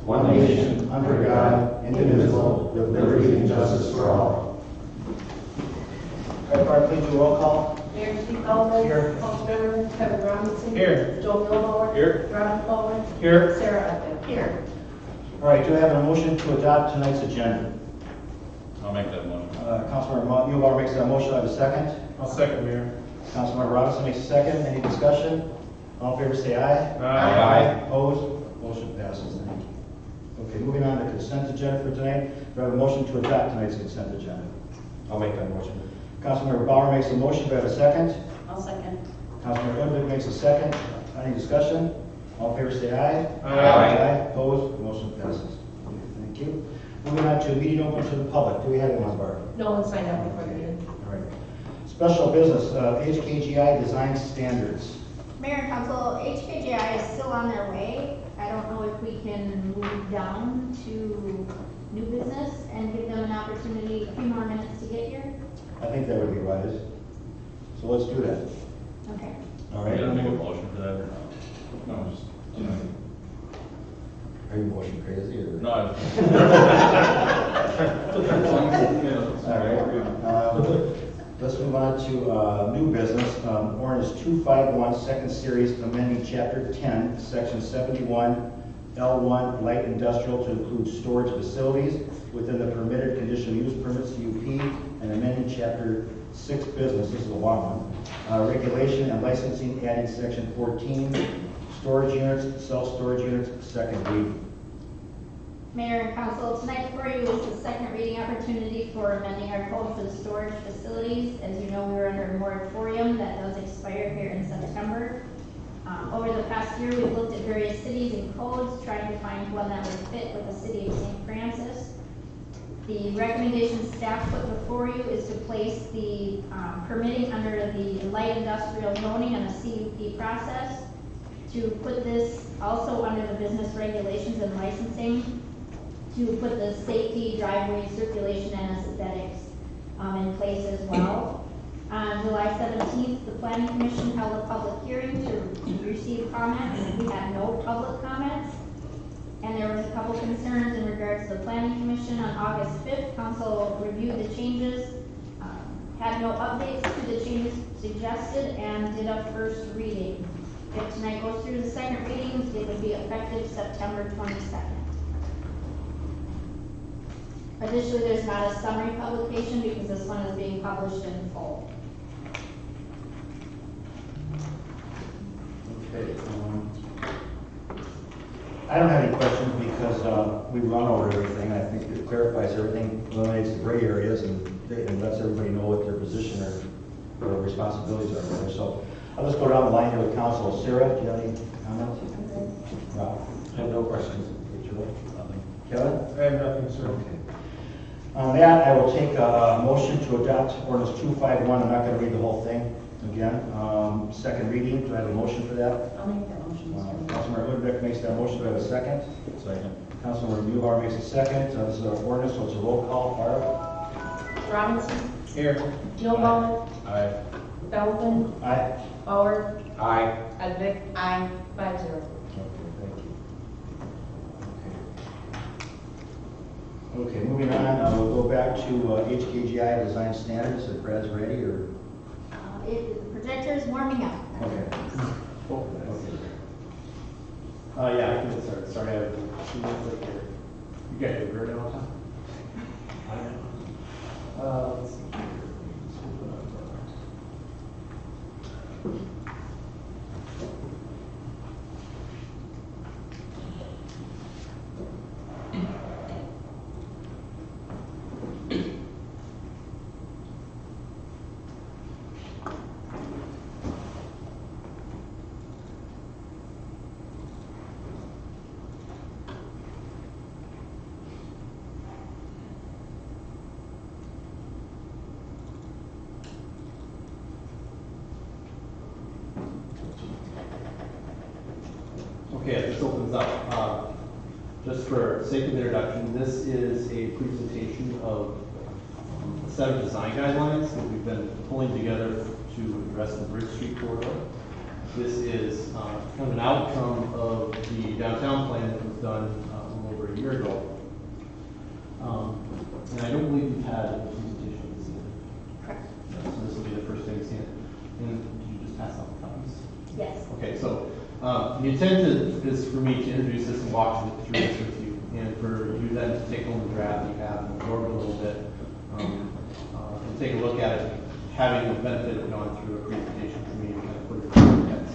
one nation, under God, indivisible, with liberty and justice for all. Clerk, please do roll call. Mayor Steve Ballmer. Here. Councilmember Kevin Robinson. Here. Joe Millbauer. Here. Robert Ballmer. Here. Sarah Epic. Here. All right, do I have a motion to adopt tonight's agenda? I'll make that motion. Councilmember Mulbauer makes that motion. I have a second. I'll second, Mayor. Councilmember Robinson makes a second. Any discussion? All in favor say aye. Aye. Opposed? Motion passes. Thank you. Okay, moving on to consent agenda for tonight. Do I have a motion to adopt tonight's consent agenda? I'll make that motion. Councilmember Bauer makes a motion. Do I have a second? I'll second. Councilmember Udvig makes a second. Any discussion? All in favor say aye. Aye. Opposed? Motion passes. Okay, thank you. Moving on to meeting open to the public. Do we have anyone, Barbara? No one signed up before the meeting. All right. Special business, HKGI design standards. Mayor and Council, HKGI is still on their way. I don't know if we can move down to new business and give them an opportunity, a few more minutes to get here. I think that would be wise. So let's do that. Okay. All Are you gonna right. make a motion for that or not? No, just, Are you motion crazy or? no, I. All right. Let's move on to new business. Ordinance 251, second series, amending chapter 10, section 71, L1, light industrial to include storage facilities within the permitted conditional use permits CUP, and amending chapter 6 business, this is a long one, regulation and licensing, adding section 14, storage units, self-storage units, second reading. Mayor and Council, tonight before you is the second reading opportunity for amending our code for the storage facilities. As you know, we were under a moratorium that does expire here in September. Over the past year, we've looked at various cities and codes, trying to find one that would fit with the city of St. Francis. The recommendation staff put before you is to place the permitting under the light industrial zoning and a CUP process, to put this also under the business regulations and licensing, to put the safety, driveway, circulation, and aesthetics in place as well. On July 17th, the Planning Commission held a public hearing to receive comments. We had no public comments, and there was a couple concerns in regards to the Planning Commission. On August 5th, Council reviewed the changes, had no updates to the changes suggested, and did a first reading. If tonight goes through the second reading, it would be effective September 22nd. Additionally, there's not a summary publication because this one is being published in full. Okay. I don't have any questions because we run over everything. I think it clarifies everything, eliminates the gray areas, and lets everybody know what their position or responsibilities are there. So I'll just go down the line here with council. Sarah, do you have any comments? Rob? I have no questions. Nothing. Kevin? I have nothing, sir. Okay. On that, I will take a motion to adopt ordinance 251. I'm not going to read the whole thing again. Second reading, do I have a motion for that? I'll make that motion. Councilmember Udvig makes that motion. Do I have a second? Second. Councilmember Mulbauer makes a second. This is an ordinance, so it's a roll call. Barb? Robinson. Here. Millbauer. Aye. Belvin. Aye. Bauer. Aye. Edvick. Aye. 5-0. Okay, thank you. Okay, moving on, we'll go back to HKGI design standards. If Brad's ready, or? The projector is warming up. Okay. Yeah, I can get started. Sorry, I have 2 minutes late here. You guys are great all the time. I know. Let's see here. Okay, this opens up. Just for sake of introduction, this is a presentation of a set of design guidelines that we've been pulling together to address the Bridge Street corridor. This is kind of an outcome of the downtown plan that was done a little over year ago. And I don't believe you've had a presentation this year. Correct. So this will be the first time seeing it. And did you just pass out the copies? Yes. Okay, so the intent is for me to introduce this and walk through this with you, and for you then to take home the draft you have and absorb it a little bit, and take a look at it, having the benefit of going through a presentation for me and kind of put it in context.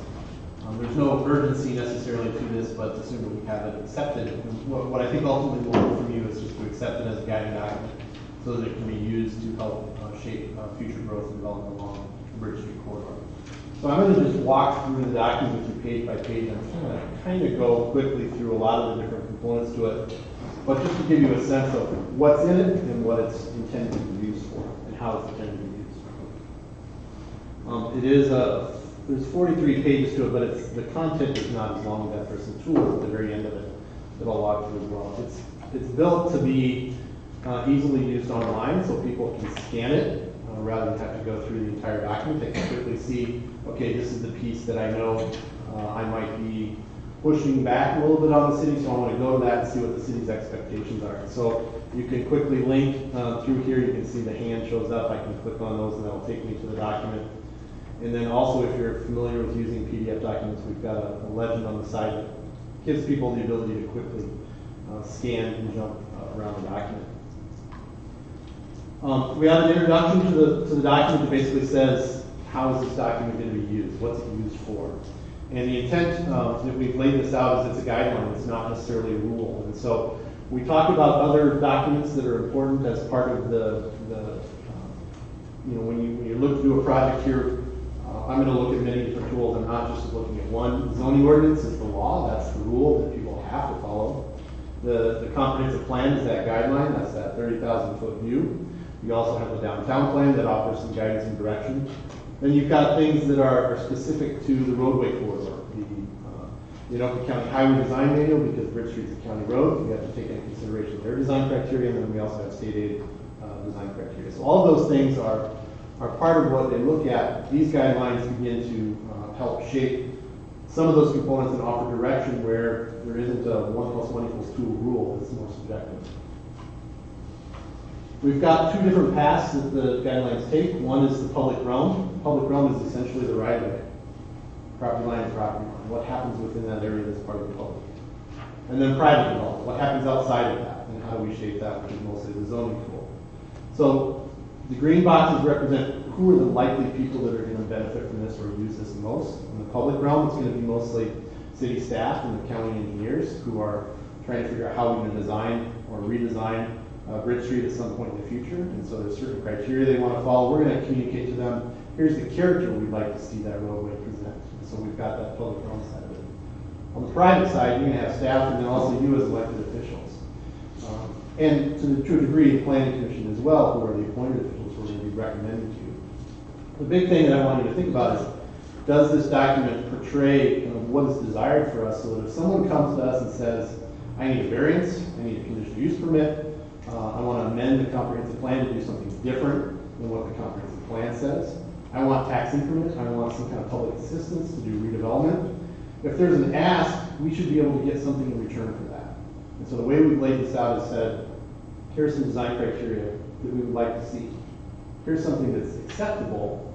There's no urgency necessarily to this, but the sooner we have it accepted, and what I think ultimately will work from you is just to accept it as a guiding document so that it can be used to help shape future growth and development along the Bridge Street corridor. So I'm going to just walk through the document with you page by page. I'm just going to kind of go quickly through a lot of the different components to it, but just to give you a sense of what's in it and what it's intended to be used for and how it's intended to be used. There's 43 pages to it, but the content is not as long as that. There's some tools at the very end of it that I'll walk through as well. It's built to be easily used online so people can scan it rather than have to go through the entire document. They can quickly see, okay, this is the piece that I know I might be pushing back a little bit on the city, so I want to go to that and see what the city's expectations are. So you can quickly link through here. You can see the hand shows up. I can click on those and that will take me to the document. And then also, if you're familiar with using PDF documents, we've got a legend on the side that gives people the ability to quickly scan and jump around the document. We have an introduction to the document that basically says, how is this document going to be used? What's it used for? And the intent that we've laid this out is it's a guideline. It's not necessarily a rule. And so we talk about other documents that are important as part of when you look to do a project here, I'm going to look at many different tools. I'm not just looking at one. Zoning ordinance is the law. That's the rule that people have to follow. The comprehensive plan is that guideline. That's that 30,000-foot view. You also have the downtown plan that offers some guidance and direction. Then you've got things that are specific to the roadway corridor. The Anoka County Highway Design Manual, because Bridge Street's a county road, you have to take into consideration their design criteria, and then we also have state aid design criteria. So all of those things are part of what they look at. These guidelines begin to help shape some of those components and offer direction where there isn't a 1 + 1 = 2 rule that's more subjective. We've got two different paths that the guidelines take. One is the public realm. Public realm is essentially the right of way. Property line to property line. What happens within that area that's part of the public. And then private development. What happens outside of that? And how do we shape that, which is mostly the zoning tool. So the green boxes represent who are the likely people that are going to benefit from this or use this the most. In the public realm, it's going to be mostly city staff and the county engineers who are trying to figure out how we're going to design or redesign Bridge Street at some point in the future. And so there's certain criteria they want to follow. We're going to communicate to them, here's the character we'd like to see that roadway present. And so we've got that public realm side of it. On the private side, you're going to have staff and then also you as elected officials. And to a degree, the planning commission as well, who are the appointed officials who are going to be recommended to you. The big thing that I want you to think about is, does this document portray what is desired for us, so that if someone comes to us and says, I need a variance, I need a conditional use permit, I want to amend the comprehensive plan to do something different than what the comprehensive plan says, I want tax increment, I want some kind of public assistance to do redevelopment. If there's an ask, we should be able to get something in return for that. And so the way we've laid this out is said, here's some design criteria that we would like to see. Here's something that's acceptable,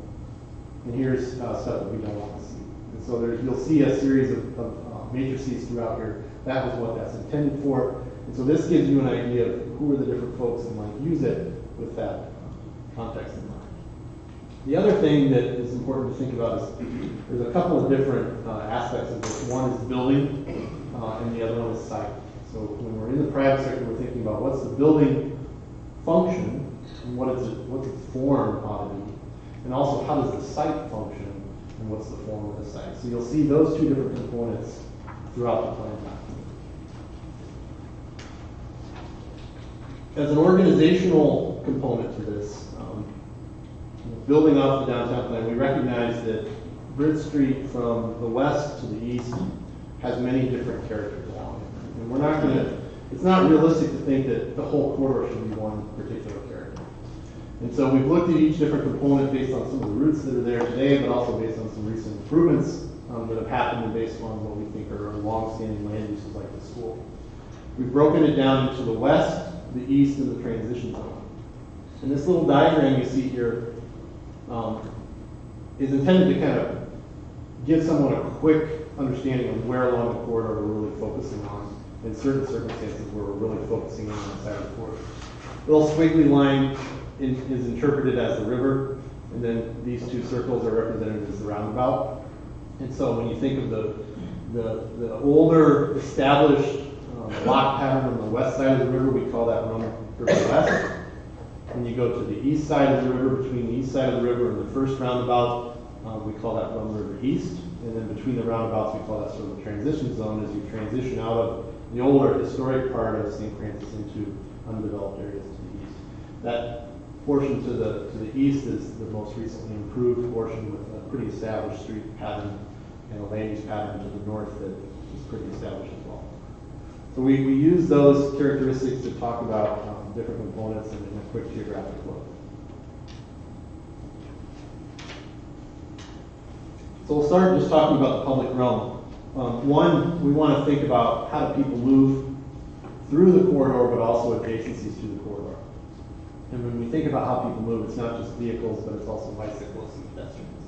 and here's stuff that we don't want to see. And so you'll see a series of matrices throughout here. That was what that's intended for. And so this gives you an idea of who are the different folks that might use it with that context in mind. The other thing that is important to think about is there's a couple of different aspects of this. One is building, and the other one is site. So when we're in the private sector, we're thinking about what's the building function and what's its form ought to be. And also, how does the site function and what's the form of the site? So you'll see those two different components throughout the plan document. As an organizational component to this, building off the downtown plan, we recognize that Bridge Street from the west to the east has many different characters along it. And we're not going to, it's not realistic to think that the whole corridor should be one particular character. And so we've looked at each different component based on some of the routes that are there today, but also based on some recent improvements that have happened and based on what we think are long-standing land uses like the school. We've broken it down into the west, the east, and the transition zone. And this little diagram you see here is intended to kind of give someone a quick understanding of where along the corridor we're really focusing on, in certain circumstances where we're really focusing on that side of the corridor. The little squiggly line is interpreted as the river, and then these two circles are represented as the roundabout. And so when you think of the older established block pattern on the west side of the river, we call that Rum River West. When you go to the east side of the river, between the east side of the river and the first roundabout, we call that Rum River East. And then between the roundabouts, we call that sort of the transition zone as you transition out of the older historic part of St. Francis into undeveloped areas to the east. That portion to the east is the most recently improved portion with a pretty established street pattern and a land use pattern to the north that is pretty established as well. So we use those characteristics to talk about different components in a quick geographic look. So we'll start just talking about the public realm. One, we want to think about how do people move through the corridor, but also adjacencies to the corridor. And when we think about how people move, it's not just vehicles, but it's also bicyclists and pedestrians.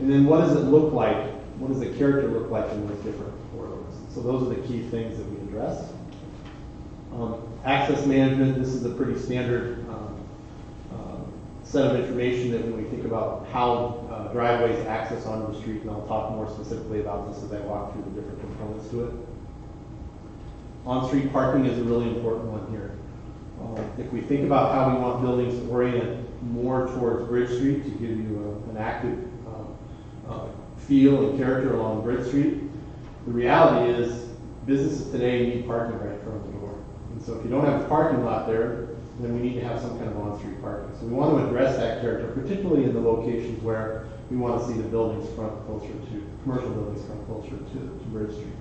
And then what does it look like? What does the character look like in those different corridors? So those are the key things that we address. Access management, this is a pretty standard set of information that when we think about how driveways access onto the street, and I'll talk more specifically about this as I walk through the different components to it. On-street parking is a really important one here. If we think about how we want buildings to orient more towards Bridge Street to give you an active feel and character along Bridge Street, the reality is businesses today need parking right in front of the door. And so if you don't have a parking lot there, then we need to have some kind of on-street parking. So we want to address that character, particularly in the locations where we want to see the buildings front closer to, commercial buildings front closer to Bridge Street.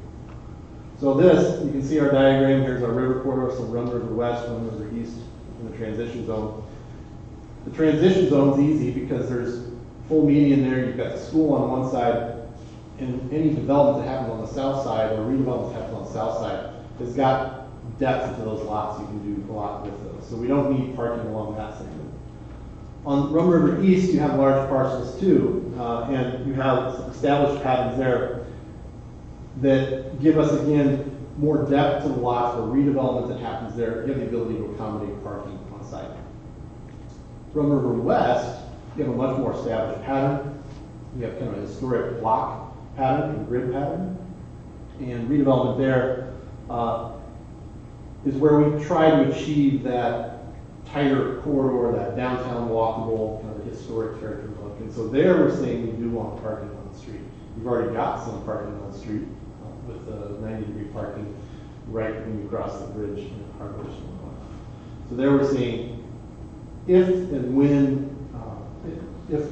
So this, you can see our diagram, here's our river corridor, so Rum River West, Rum River East, and the transition zone. The transition zone's easy because there's full median there, you've got the school on one side, and any development that happens on the south side, or redevelopment that happens on the south side, has got depth into those lots. You can do a lot with those. So we don't need parking along that segment. On Rum River East, you have large parcels too, and you have established patterns there that give us, again, more depth to the lots for redevelopment that happens there. You have the ability to accommodate parking on site. Rum River West, you have a much more established pattern. You have kind of a historic block pattern and grid pattern. And redevelopment there is where we try to achieve that tighter corridor, that downtown walkable kind of historic character look. And so there we're saying we do want parking on the street. We've already got some parking on the street with 90-degree parking right when you cross the bridge in Harvard. So there we're saying if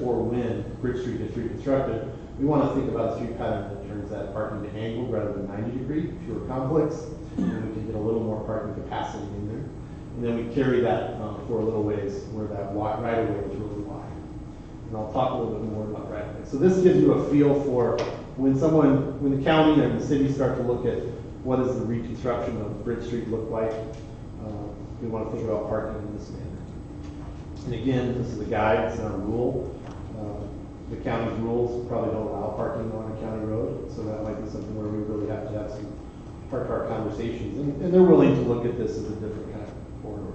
or when Bridge Street gets reconstructed, we want to think about a street pattern that turns that parking to angled rather than 90-degree, fewer conflicts, and we can get a little more parking capacity in there. And then we carry that for a little ways where that right of way is really wide. And I'll talk a little bit more about right of way. So this gives you a feel for when the county and the city start to look at what does the reconstruction of Bridge Street look like, we want to think about parking in this manner. And again, this is a guide, it's not a rule. The county's rules probably don't allow parking on a county road, so that might be something where we really have to have some heart-to-heart conversations. And they're willing to look at this as a different kind of corridor.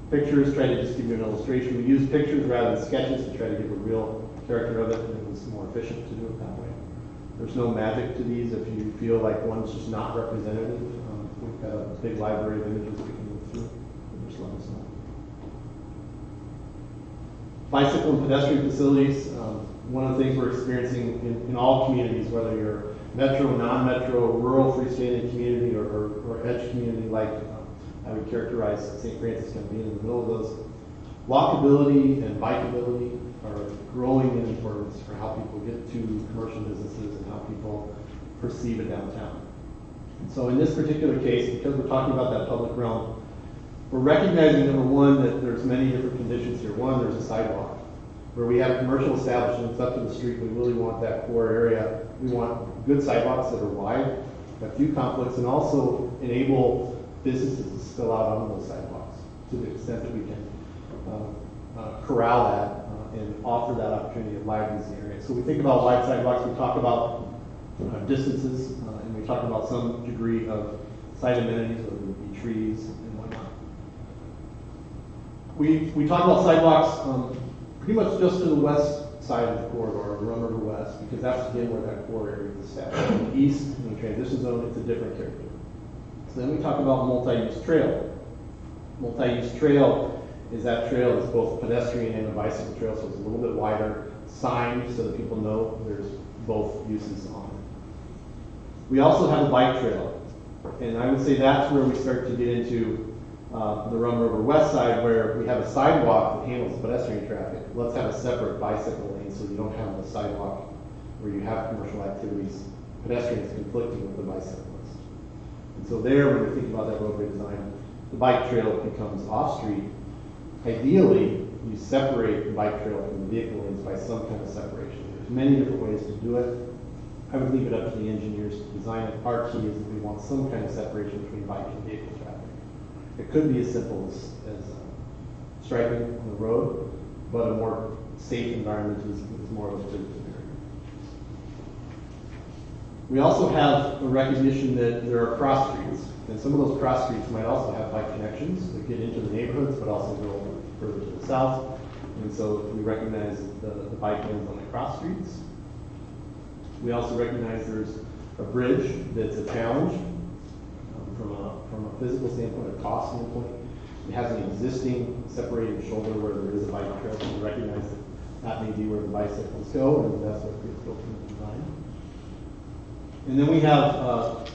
Pictures, try to just give you an illustration. We use pictures rather than sketches to try to give a real character of it, and it was more efficient to do it that way. There's no magic to these. If you feel like one's just not representative, we've got a big library of images we can move through. Just let us know. Bicycle and pedestrian facilities. One of the things we're experiencing in all communities, whether you're metro, non-metro, rural, freestanding community, or edge community, like I would characterize St. Francis kind of being in the middle of those, walkability and bikeability are growing in importance for how people get to commercial businesses and how people perceive a downtown. And so in this particular case, because we're talking about that public realm, we're recognizing, number one, that there's many different conditions here. One, there's a sidewalk. Where we have commercial establishments up to the street, we really want that core area. We want good sidewalks that are wide, have few conflicts, and also enable businesses to spill out on those sidewalks to the extent that we can corral that and offer that opportunity of liveliness in the area. So we think about wide sidewalks, we talk about distances, and we talk about some degree of site amenities, whether it be trees and whatnot. We talk about sidewalks pretty much just to the west side of the corridor, Rum River West, because that's again where that core area is established. In the east, in the transition zone, it's a different character. So then we talk about multi-use trail. Multi-use trail is that trail that's both pedestrian and a bicycle trail, so it's a little bit wider, signed so that people know there's both uses on it. We also have a bike trail, and I would say that's where we start to get into the Rum River West side, where we have a sidewalk that handles pedestrian traffic. Let's have a separate bicycle lane so you don't have the sidewalk where you have commercial activities, pedestrians conflicting with the bicyclists. And so there, when we think about that roadway design, the bike trail becomes off-street. Ideally, you separate the bike trail from the vehicle lanes by some kind of separation. There's many different ways to do it. I would leave it up to the engineers to design it. Our key is that we want some kind of separation between bike and vehicle traffic. It could be as simple as striping on the road, but a more safe environment is more of a physical area. We also have a recognition that there are cross streets, and some of those cross streets might also have bike connections that get into the neighborhoods, but also go further to the south. And so we recognize the bike lanes on the cross streets. We also recognize there's a bridge that's a challenge from a physical standpoint, a cost standpoint. It has an existing separated shoulder where there is a bike trail, so we recognize that that may be where the bicycles go, and that's what gets built in the design. And then we have,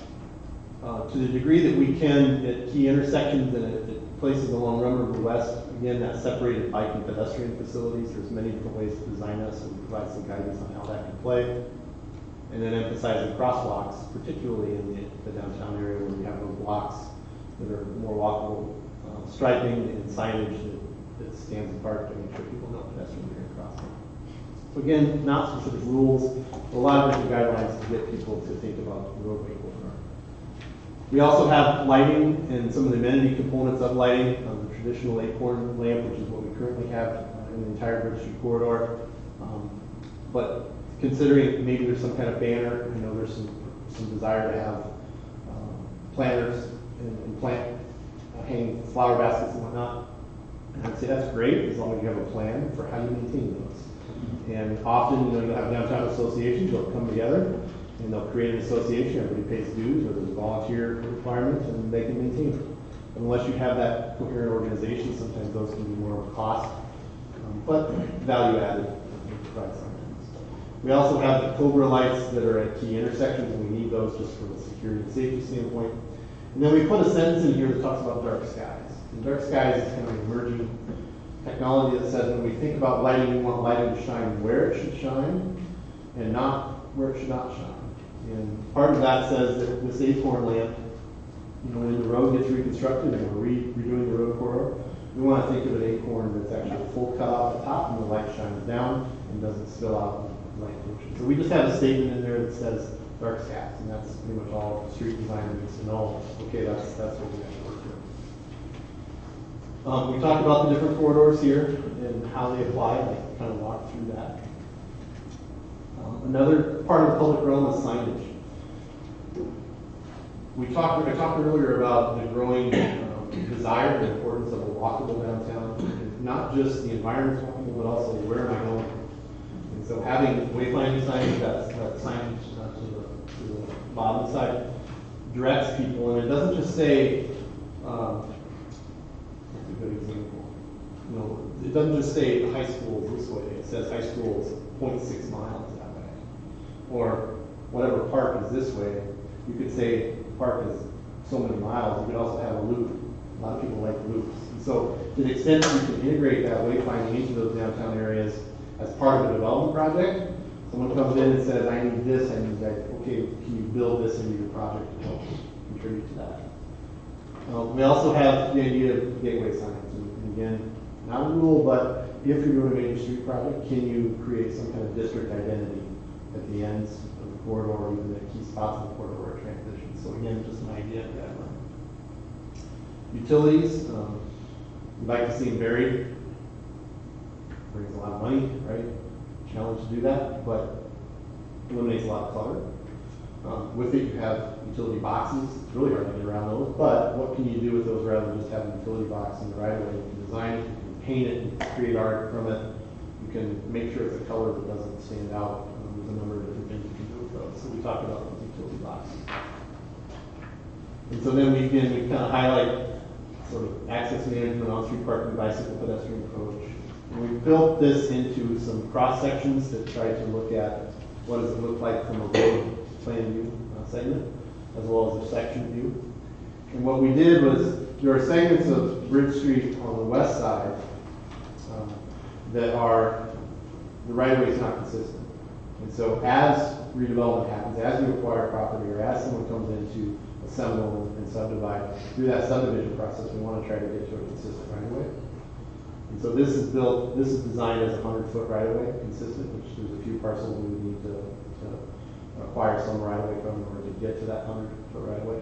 to the degree that we can, at key intersections and at places along Rum River West, again, that separated bike and pedestrian facilities. There's many different ways to design that, so we provide some guidance on how that can play. And then emphasizing crosswalks, particularly in the downtown area where we have those blocks that are more walkable, striping and signage that stands apart to make sure people know pedestrians are going to cross. So again, not specific rules, but a lot of different guidelines to get people to think about the roadway corridor. We also have lighting and some of the amenity components of lighting, the traditional acorn lamp, which is what we currently have in the entire Bridge Street corridor. But considering maybe there's some kind of banner, I know there's some desire to have planters and plant hanging flower baskets and whatnot. And I'd say that's great as long as you have a plan for how you maintain those. And often, you'll have downtown associations, they'll come together and they'll create an association, everybody pays dues, or there's a volunteer requirement, and they can maintain it. Unless you have that coherent organization, sometimes those can be more of a cost, but value added to provide sometimes. We also have the Cobra lights that are at key intersections, and we need those just from a security and safety standpoint. And then we put a sentence in here that talks about dark skies. And dark skies is kind of an emerging technology that says when we think about lighting, we want lighting to shine where it should shine and not where it should not shine. And part of that says that this acorn lamp, when the road gets reconstructed and we're redoing the road corridor, we want to think of an acorn that's actually full cut off the top and the light shines down and doesn't spill out light pollution. So we just have a statement in there that says dark skies, and that's pretty much all the street designer needs to know. Okay, that's what we have to work with. We talked about the different corridors here and how they apply. I kind of walked through that. Another part of the public realm is signage. I talked earlier about the growing desire and importance of a walkable downtown. Not just the environment's walkable, but also where am I going? And so having wayfinding signage, that signage to the bottom side, directs people, and it doesn't just say, that's a good example. It doesn't just say high school is this way. It says high school is 0.6 miles that way. Or whatever park is this way. You could say park is so many miles. You could also have a loop. A lot of people like loops. And so to the extent that you can integrate that wayfinding into those downtown areas as part of a development project, someone comes in and says, I need this, I need that. Okay, can you build this into your project to help contribute to that? We also have the idea of gateway signs. And again, not a rule, but if you're doing a major street project, can you create some kind of district identity at the ends of the corridor or even at key spots of the corridor where it transitions? So again, just an idea of guideline. Utilities, we'd like to see them buried. Brings a lot of money, right? Challenge to do that, but eliminates a lot of clutter. With it, you have utility boxes. It's really hard to get around those, but what can you do with those rather than just have a utility box in the right of way? You can design it, you can paint it, you can create art from it. You can make sure it's a color that doesn't stand out. There's a number of different things you can do with those. So we talked about those utility boxes. And so then we kind of highlight sort of access management, on-street parking, bicycle, pedestrian approach. And we built this into some cross sections that try to look at what does it look like from a road plan view segment, as well as a section view. And what we did was, there are segments of Bridge Street on the west side that are, the right of way is not consistent. And so as redevelopment happens, as you acquire property, or as someone comes into a Seminole and subdivide, through that subdivision process, we want to try to get to a consistent right of way. And so this is built, this is designed as a 100-foot right of way, consistent, which there's a few parcels we would need to acquire some right of way from in order to get to that 100-foot right of way.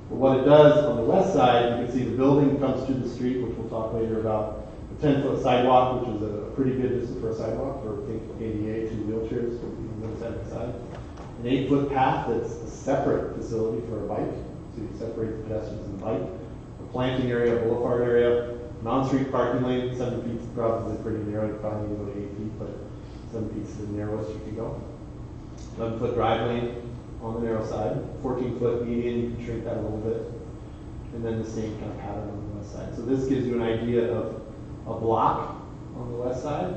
But what it does on the west side, you can see the building comes to the street, which we'll talk later about. A 10-foot sidewalk, which is a pretty good distance for a sidewalk, for think ADA, 2 wheelchairs, on one side by side. An 8-foot path that's a separate facility for a bike, so you separate the pedestrians and the bike. A planting area, a boulevard area, non-street parking lane, 7 feet is probably pretty narrow, you probably need to go to 8 feet, but 7 feet is the narrowest you can go. 11-foot drive lane on the narrow side, 14-foot median, you can shrink that a little bit, and then the same kind of pattern on the west side. So this gives you an idea of a block on the west side,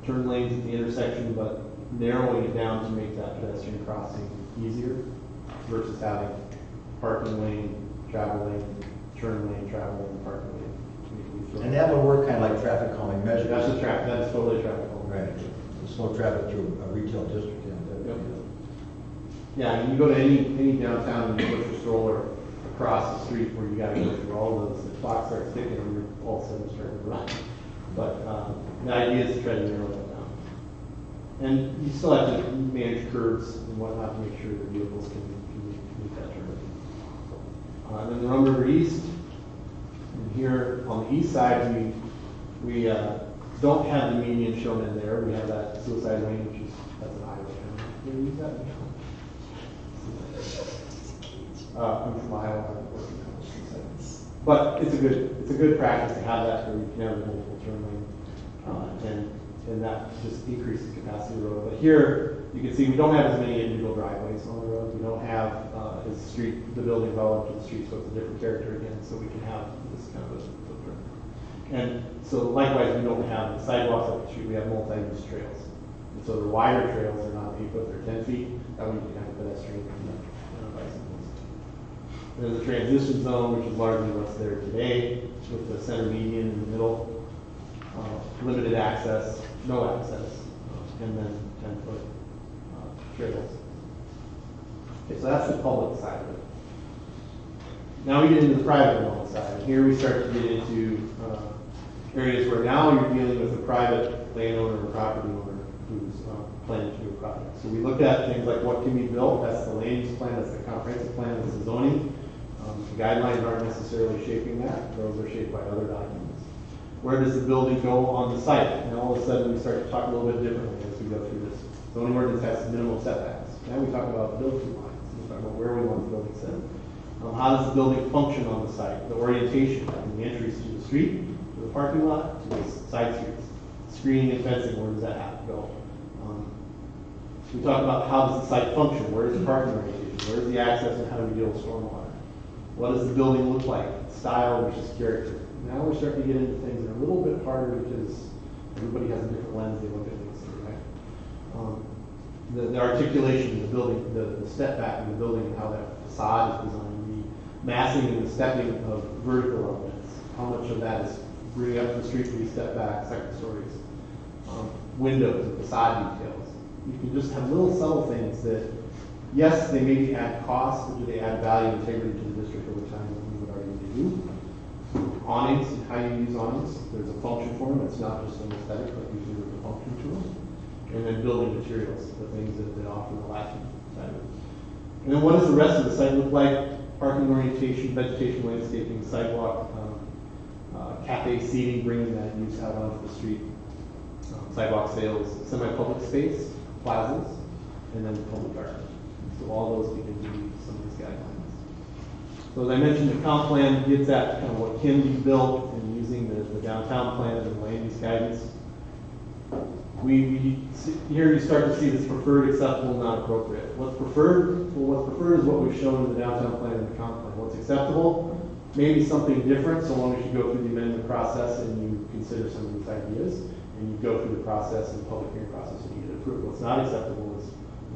turn lanes at the intersection, but narrowing it down to make that pedestrian crossing easier versus having parking lane, travel lane, turn lane, travel lane, parking lane. And that would work kind of like traffic calming measures. That's a traffic, that's totally traffic calming. Right, to slow traffic through a retail district. Yep. Yeah, I mean, you go to any downtown and you push your stroller across the street where you gotta go through all of those, the clock starts ticking and you're all of a sudden starting to run. But the idea is to try to narrow that down. And you still have to manage curves and whatnot to make sure that vehicles can meet that turn. Then the Rum River East, and here on the east side, we don't have the median shown in there. We have that suicide lane, which is, that's an Iowa term. Did we use that? I'm from Iowa. But it's a good practice to have that where you can have a multiple turn lane, and that just increases capacity of the road. But here you can see we don't have as many individual driveways on the road. We don't have the building developed to the street, so it's a different character again. So we can have this kind of a footprint. And so likewise, we don't have the sidewalks up the street. We have multi-use trails. And so the wider trails are not 8 foot; they're 10 feet. That way you can have a pedestrian and bicycles. There's a transition zone, which is largely what's there today, with the center median in the middle, limited access, no access, and then 10-foot trails. Okay, so that's the public side of it. Now we get into the private development side. Here we start to get into areas where now you're dealing with a private landowner or property owner who's planning to do a project. So we looked at things like what can be built. That's the land use plan, that's the comprehensive plan, that's the zoning. The guidelines aren't necessarily shaping that. Those are shaped by other documents. Where does the building go on the site? And all of a sudden we start to talk a little bit differently as we go through this. Zoning ordinance has minimum setbacks. Now we talk about building lines. We talk about where we want the building set. How does the building function on the site? The orientation, from the entries to the street, to the parking lot, to the side streets. Screening and fencing, where does that have to go? We talk about how does the site function? Where is the parking orientation? Where is the access, and how do we deal with stormwater? What does the building look like? Style versus character. Now we're starting to get into things that are a little bit harder because everybody has a different lens they look at things through, right? The articulation of the building, the step back in the building and how that facade is designed, the massing and the stepping of vertical elements. How much of that is bringing up the street to be step back, second stories. Windows and facade details. You can just have little subtle things that, yes, they maybe add cost, but do they add value and integrity to the district over time? We would argue they do. Awnings and how you use awnings. There's a function for them. It's not just an aesthetic, but usually there's a function to them. And then building materials, the things that often the last side of it. And then what does the rest of the site look like? Parking orientation, vegetation, landscaping, sidewalk, cafe seating, bringing that use out onto the street, sidewalk sales, semi-public space, plazas, and then public art. So all those begin to meet some of these guidelines. So as I mentioned, the comp plan gets at kind of what can be built and using the downtown plan and the land use guidance. Here you start to see this preferred, acceptable, not appropriate. What's preferred? Well, what's preferred is what we've shown in the downtown plan and the comp plan. What's acceptable? Maybe something different, so long as you go through the amendment process and you consider some of these ideas, and you go through the process and the public hearing process and you get approved. What's not acceptable is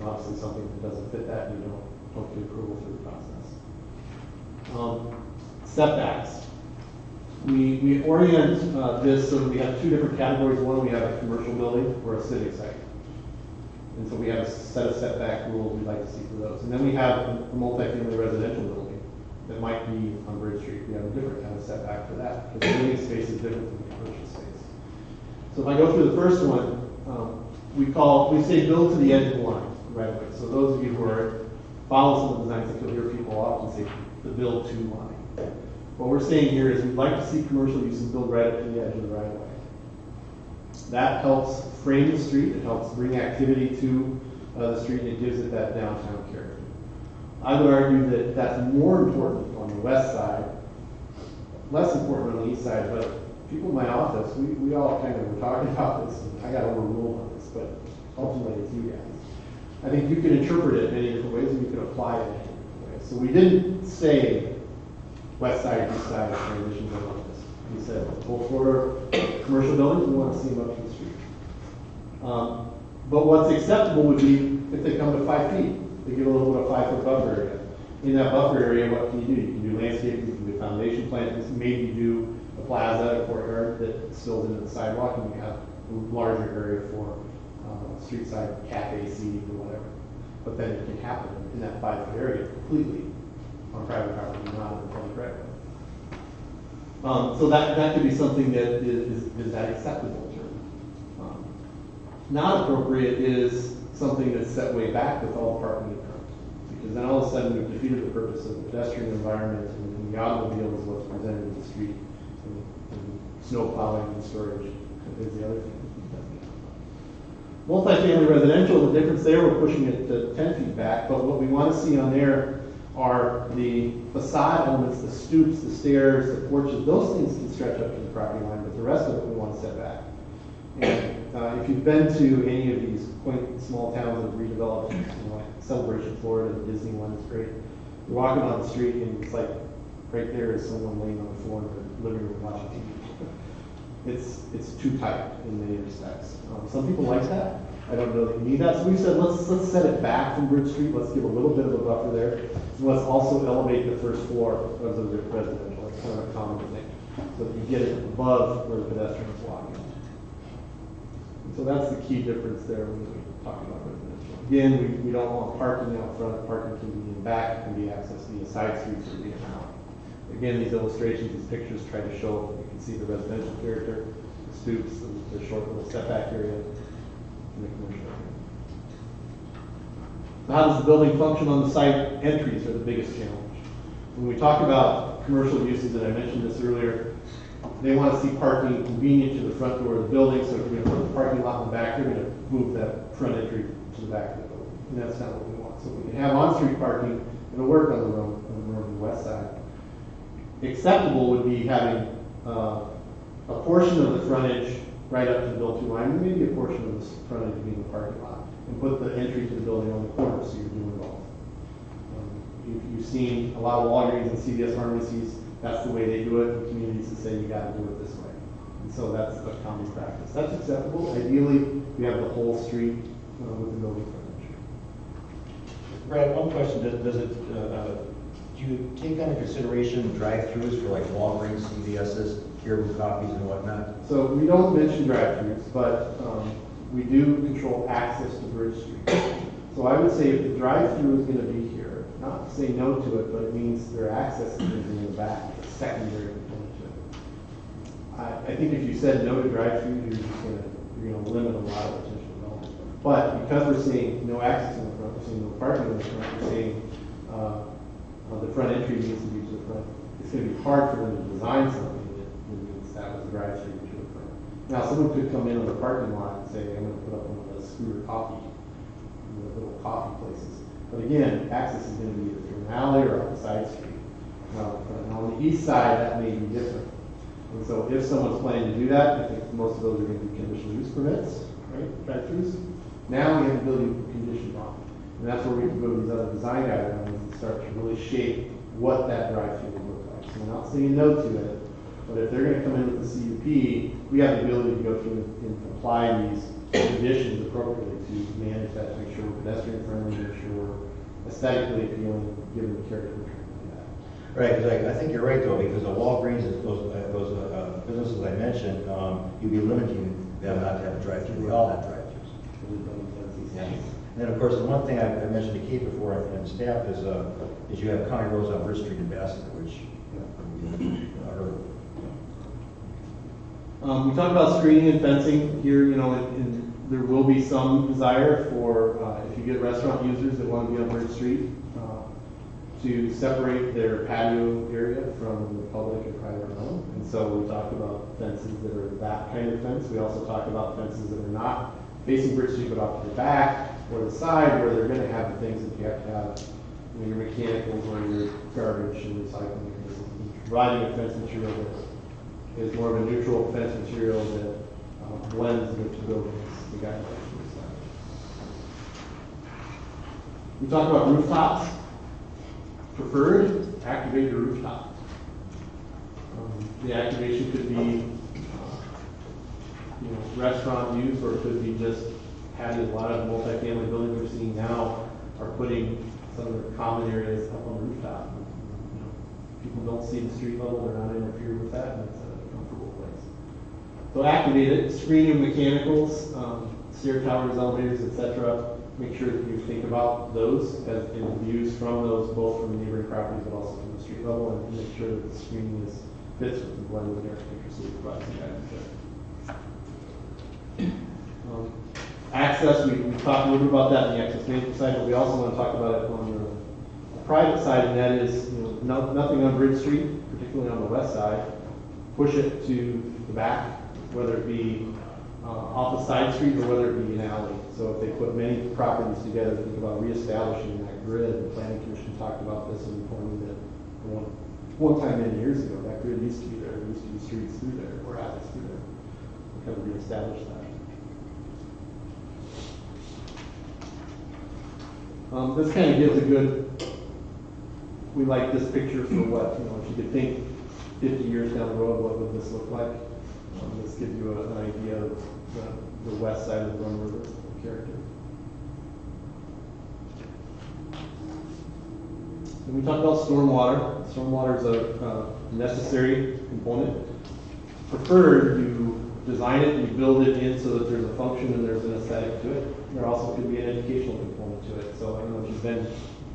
obviously something that doesn't fit that and you don't get approval through the process. Setbacks. We orient this so that we have two different categories. One, we have a commercial building or a civic site. And so we have a set of setback rules we'd like to see for those. And then we have a multifamily residential building that might be on Bridge Street. We have a different kind of setback for that because the living space is different from the commercial space. So if I go through the first one, we say build to the edge of the line right away. So those of you who follow some of the designs, I think you'll hear people often say the build to line. What we're saying here is we'd like to see commercial uses build right up to the edge of the right of way. That helps frame the street, it helps bring activity to the street, and it gives it that downtown character. I would argue that that's more important on the west side, less important on the east side, but people in my office, we all kind of were talking about this, and I got overruled on this, but ultimately it's you guys. I think you can interpret it in many different ways, and you can apply it in many different ways. So we didn't say west side, east side transitions like this. We said both for commercial buildings, we want to see them up to the street. But what's acceptable would be if they come to 5 feet, they give a little bit of 5-foot buffer area. In that buffer area, what can you do? You can do landscaping, you can do foundation plantings, maybe do a plaza, a courtyard that spills into the sidewalk, and you have a larger area for street side cafe seating or whatever. But then it can happen in that 5-foot area completely on private property, not in the public right of way. So that could be something that is that acceptable term. Not appropriate is something that's set way back with all the parking in front. Because then all of a sudden we've defeated the purpose of the pedestrian environment, and the automobile is what's presented in the street, and snow plowing and storage is the other thing. Multifamily residential, the difference there, we're pushing it to 10 feet back, but what we want to see on there are the facade elements, the stoops, the stairs, the porches. Those things can stretch up to the property line, but the rest of it we want to set back. And if you've been to any of these quaint small towns that have redeveloped, like Celebration, Florida, the Disney one is great. You're walking on the street and it's like right there is someone laying on the floor in their living room watching TV. It's too tight in many respects. Some people like that. I don't know that you need that. So we said let's set it back from Bridge Street. Let's give a little bit of a buffer there. And let's also elevate the first floor of the residential. It's kind of a common thing, so that you get it above where the pedestrian is walking. And so that's the key difference there when we talk about residential. Again, we don't want parking out front. Parking can be in back, can be accessed via side streets or via out. Again, these illustrations, these pictures try to show, you can see the residential character, the stoops, the short little setback area, and the commercial area. So how does the building function on the site? Entries are the biggest challenge. When we talk about commercial uses, and I mentioned this earlier, they want to see parking convenient to the front door of the building, so if you're going to put the parking lot in the back, they're going to move that front entry to the back of the building, and that's not what we want. So if we can have on-street parking, it'll work on the road, on the west side. Acceptable would be having a portion of the frontage right up to the build-to line, and maybe a portion of the frontage being the parking lot, and put the entry to the building on the corner, so you're doing both. You've seen a lot of Walgreens and CVS pharmacies, that's the way they do it, in communities that say you got to do it this way. And so that's a common practice. That's acceptable. Ideally, we have the whole street with the building frontage. Brad, one question, do you take into consideration drive-throughs for like Walgreens, CVS's, Caribou Coffees and whatnot? So we don't mention drive-throughs, but we do control access to Bridge Street. So I would say if the drive-through is going to be here, not to say no to it, but it means their access is in the back, a secondary component to it. I think if you said no to drive-through, you're going to limit a lot of potential development. But because we're seeing no access in the front, we're seeing no parking in the front, we're seeing the front entry needs to be to the front. It's gonna be hard for them to design something that means that was a drive-through to the front. Now, someone could come in on the parking lot and say, I'm gonna put up one of those scooter coffee, little coffee places. But again, access is gonna be either through an alley or up the side street. Now, on the east side, that may be different. And so if someone's planning to do that, I think most of those are gonna be conditional use permits, right, drive-throughs. Now we have the ability to put conditions on. And that's where we can go to these other design guidelines and start to really shape what that drive-through would look like. So we're not saying no to it, but if they're gonna come in with the CUP, we have the ability to go through and apply these conditions appropriately to manage that, to make sure we're pedestrian friendly, make sure we're aesthetically appealing, given the character we're trying to do that. Right, because I think you're right though, because the Walgreens, those businesses I mentioned, you'd be limiting them not to have a drive-through. They all have drive-throughs. And then, of course, the one thing I mentioned to Kate before and staff is you have county roads on Bridge Street in Bassett, which We talked about screening and fencing here, you know, and there will be some desire for, if you get restaurant users that want to be on Bridge Street, to separate their patio area from the public and private realm. And so we talked about fences that are that kind of fence. We also talked about fences that are not facing Bridge Street, but off to the back or the side, where they're going to have the things that you have to have, you know, your mechanicals or your garbage and recycling. Providing a fence material that is more of a neutral fence material that blends with the buildings, the guidelines. We talked about rooftops. Preferred, activate your rooftop. The activation could be, you know, restaurant use, or it could be just having a lot of multifamily buildings we're seeing now are putting some of their common areas up on the rooftop. You know, people don't see the street level, they're not interfering with that, and it's a comfortable place. So activate it, screen your mechanicals, stair towers, elevators, etc. Make sure that you think about those as in views from those, both from the neighboring properties, but also from the street level, and make sure that the screening fits with the blend of the architecture, so you provide some guidance there. Access, we talked a little bit about that in the access management side, but we also want to talk about it on the private side, and that is, you know, nothing on Bridge Street, particularly on the west side. Push it to the back, whether it be off a side street or whether it be an alley. So if they put many properties together, think about reestablishing that grid. The Planning Commission talked about this and informed me that one time many years ago, that grid used to be there. There used to be streets through there or alleys through there. We kind of reestablished that. This kind of gives a good, we like this picture for what, you know, if you could think 50 years down the road, what would this look like? This gives you an idea of the west side of the Rum River character. And we talked about stormwater. Stormwater is a necessary component. Preferred, you design it, you build it in so that there's a function and there's an aesthetic to it. There also could be an educational component to it. So I don't know if you've been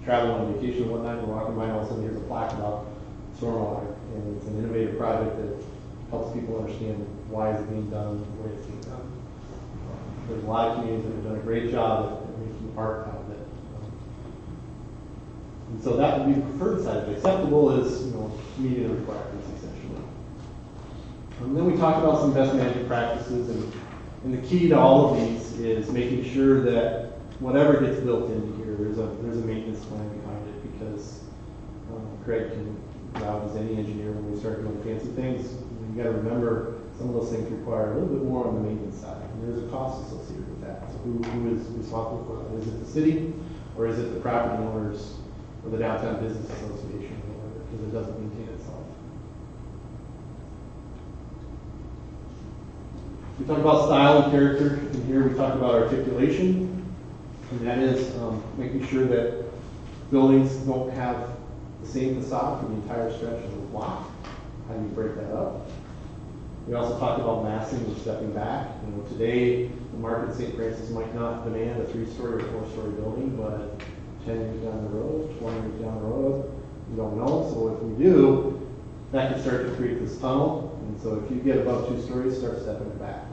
traveling on vacation and whatnot, you're walking by and all of a sudden there's a plaque about stormwater. And it's an innovative project that helps people understand why it's being done, the way it's being done. There's a lot of communities that have done a great job at making art out of it. And so that would be the preferred side of it. Acceptable is, you know, meeting the requirements essentially. And then we talked about some best management practices, and the key to all of these is making sure that whatever gets built into here, there's a maintenance plan behind it, because Craig can job as any engineer when we start doing fancy things. You got to remember some of those things require a little bit more on the maintenance side, and there's a cost associated with that. So who is responsible for that? Is it the city, or is it the property owners, or the downtown business association, because it doesn't maintain itself? We talk about style and character, and here we talk about articulation, and that is making sure that buildings don't have the same facade for the entire stretch of the block. How do you break that up? We also talked about massing and stepping back. You know, today, the market in St. Francis might not demand a 3-story or 4-story building, but 10 years down the road, 20 years down the road, you don't know. So if we do, that can start to create this tunnel. And so if you get above 2 stories, start stepping it back.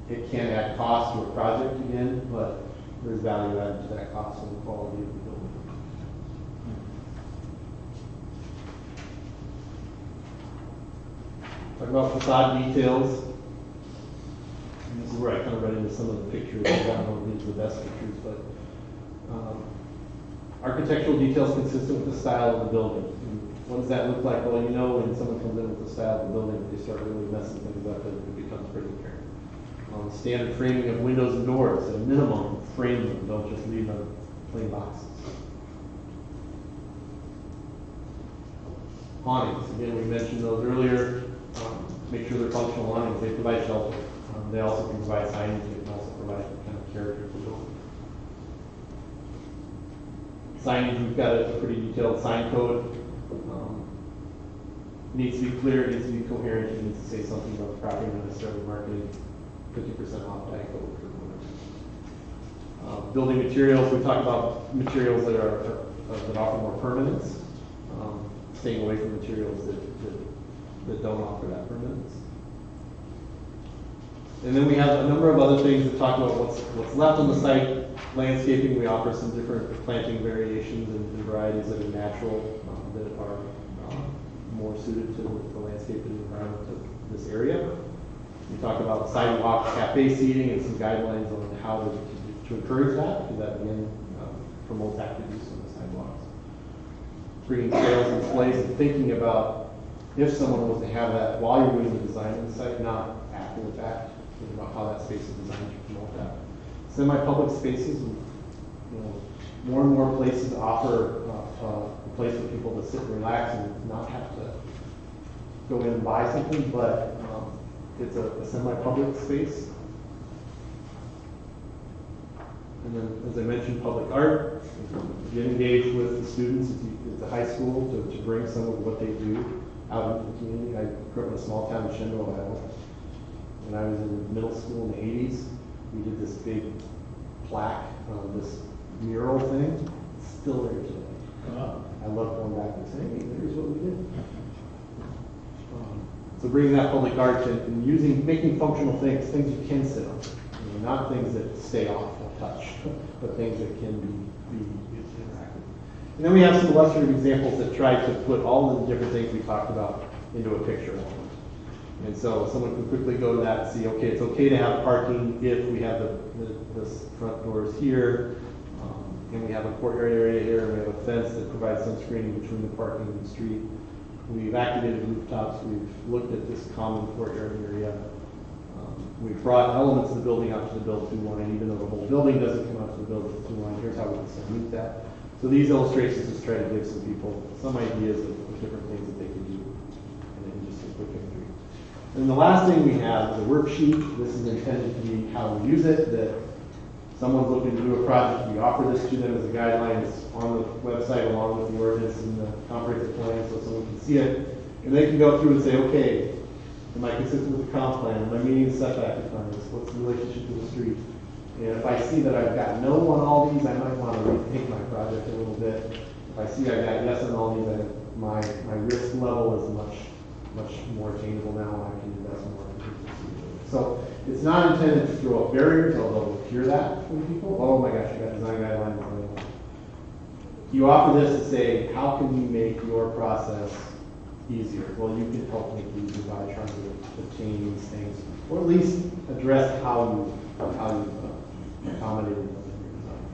It can add cost to a project again, but there's value added to that cost and the quality of the building. Talk about facade details. And this is where I kind of run into some of the pictures. I don't know if these are the best pictures, but architectural details consistent with the style of the building. And what does that look like? Well, you know, when someone comes in with the style of the building, if they start really messing things up, it becomes pretty apparent. Standard framing of windows and doors, at a minimum, frame them, don't just leave them plain boxes. Awnings, again, we mentioned those earlier. Make sure they're functional awnings. They provide shelter. They also can provide signage. They can also provide kind of character to the building. Signage, we've got a pretty detailed sign code. It needs to be clear, it needs to be coherent, it needs to say something about the property, not necessarily marketing 50% off Diet Coke or whatever. Building materials, we talk about materials that offer more permanence. Staying away from materials that don't offer that permanence. And then we have a number of other things that talk about what's left on the site. Landscaping, we offer some different planting variations and varieties that are natural, that are more suited to the landscape and environment of this area. We talk about sidewalk cafe seating and some guidelines on how to encourage that, because that again promotes active use on the sidewalks. Bringing trails in place and thinking about if someone was to have that while you're doing the design of the site, not after the fact, thinking about how that space is designed to promote that. Semi-public spaces, more and more places offer a place for people to sit and relax and not have to go in and buy something, but it's a semi-public space. And then, as I mentioned, public art. Get engaged with the students at the high school to bring some of what they do out into the community. I grew up in a small town in Shenandoah, Iowa. When I was in middle school in the 80s, we did this big plaque, this mural thing. It's still there today. I love going back and saying, hey, here's what we did. So bringing that public art and making functional things you can sit on. Not things that stay off of touch, but things that can be interactive. And then we have some illustrative examples that try to put all the different things we talked about into a picture. And so someone can quickly go to that and see, okay, it's okay to have parking if we have the front doors here, and we have a courtyard area here, and we have a fence that provides some screening between the parking and the street. We've activated rooftops. We've looked at this common courtyard area. We've brought elements of the building out to the build-to line, even though the whole building doesn't come out to the build-to line. Here's how we can still meet that. So these illustrations just try to give some people some ideas of different things that they can do, and then just a quick imagery. And the last thing we have is a worksheet. This is intended to be how we use it, that someone's looking to do a project, we offer this to them as a guideline. It's on the website along with the ordinance and the comprehensive plan, so someone can see it. And they can go through and say, okay, am I consistent with the comp plan? Am I meeting the setback requirements? What's the relationship to the street? And if I see that I've got no on all these, I might want to rethink my project a little bit. If I see I got yes on all these, my risk level is much more attainable now, and I can invest more in contingency. So it's not intended to throw up barriers, although we hear that from people. Oh my gosh, you got design guidelines. You offer this to say, how can we make your process easier? Well, you can help make it easier by trying to obtain these things, or at least address how you accommodate them in your design.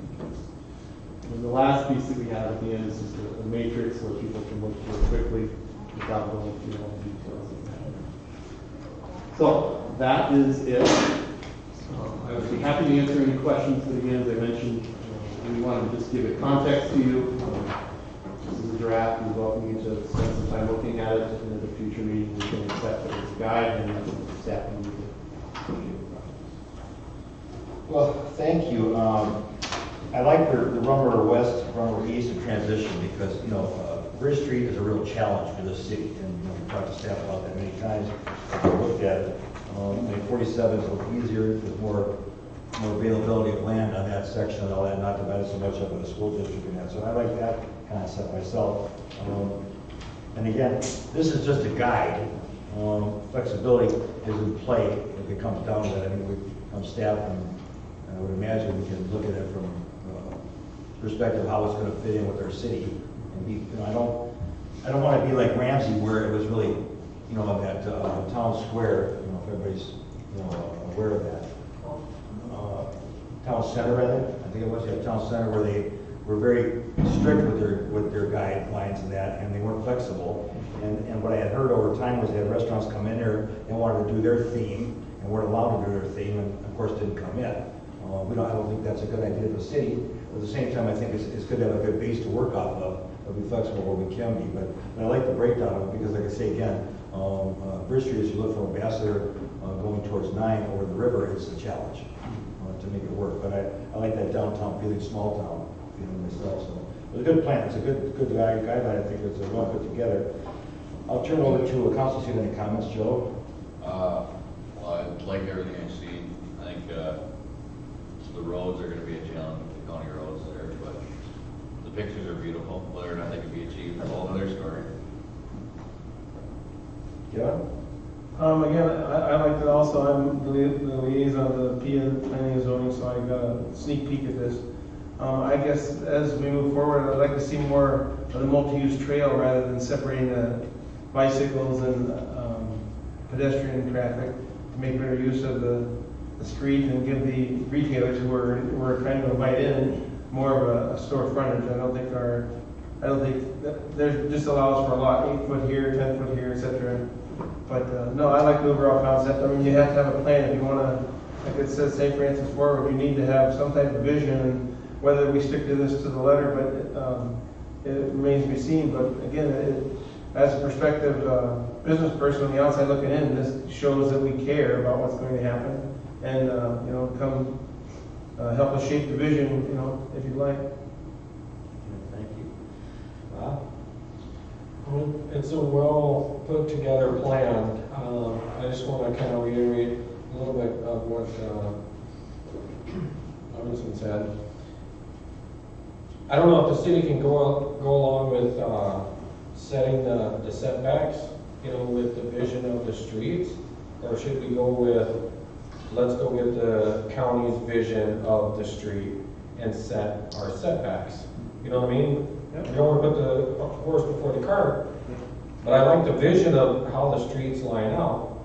And the last piece that we have at the end is just a matrix where people can look through it quickly without going through all the details of that. So that is it. I would be happy to answer any questions, but again, as I mentioned, we want to just give it context to you. This is a draft. We welcome you to spend some time looking at it, and at a future meeting we can accept it as a guide, and the staff can use it. Well, thank you. I like the Rummer West, Rummer East transition because, Bridge Street is a real challenge for this city, and we've talked to staff about that many times. We looked at it. 47 is a little easier, there's more availability of land on that section and all that, not divided so much up in the school district and that. So I like that concept myself. And again, this is just a guide. Flexibility is in play if it comes down to that. I mean, we come staff, and I would imagine we can look at it from perspective of how it's going to fit in with our city. And be, I don't want to be like Ramsey, where it was really you know, on that town square, you know, if everybody's, you know, aware of that. Town center, rather, I think it was, yeah, town center, where they were very strict with their guidelines and that, and they weren't flexible. And what I had heard over time was they had restaurants come in there and wanted to do their theme, and weren't allowed to do their theme, and of course didn't come in. I don't think that's a good idea for the city. But at the same time, I think it's good to have a good base to work off of, and be flexible where we can be. But I like the breakdown of it, because like I say again, Bridge Street, as you look from Ambassador going towards 9 over the river, is a challenge to make it work. But I like that downtown feeling, small town feeling myself. So it's a good plan. It's a good guideline. I think it's well put together. I'll turn over to council. See any comments, Joe? Well, I like everything I've seen. I think the roads are going to be a challenge with the county roads there, but the pictures are beautiful. Whether or not they can be achieved is a whole other story. Yeah. Again, I like it also. I'm the liaison of the PIA Planning and Zoning, so I got a sneak peek at this. I guess as we move forward, I'd like to see more of the multi-use trail rather than separating the bicycles and pedestrian traffic, to make better use of the street and give the retailers who we're trying to invite in more of a store frontage. I don't think there just allows for a lot, 8 foot here, 10 foot here, etc. But no, I like the overall concept. I mean, you have to have a plan if you want to, like it says, St. Francis Forward, you need to have some type of vision, and whether we stick to this to the letter, but it remains to be seen. But again, as a prospective business person on the outside looking in, this shows that we care about what's going to happen, and you know, come help us shape the vision, you know, if you'd like. Thank you. Bob? It's a well put together plan. I just want to kind of reiterate a little bit of what Robinson said. I don't know if the city can go along with setting the setbacks, you know, with the vision of the streets, or should we go with, let's go get the county's vision of the street and set our setbacks? You know what I mean? We don't want to put the horse before the cart, but I like the vision of how the streets line out.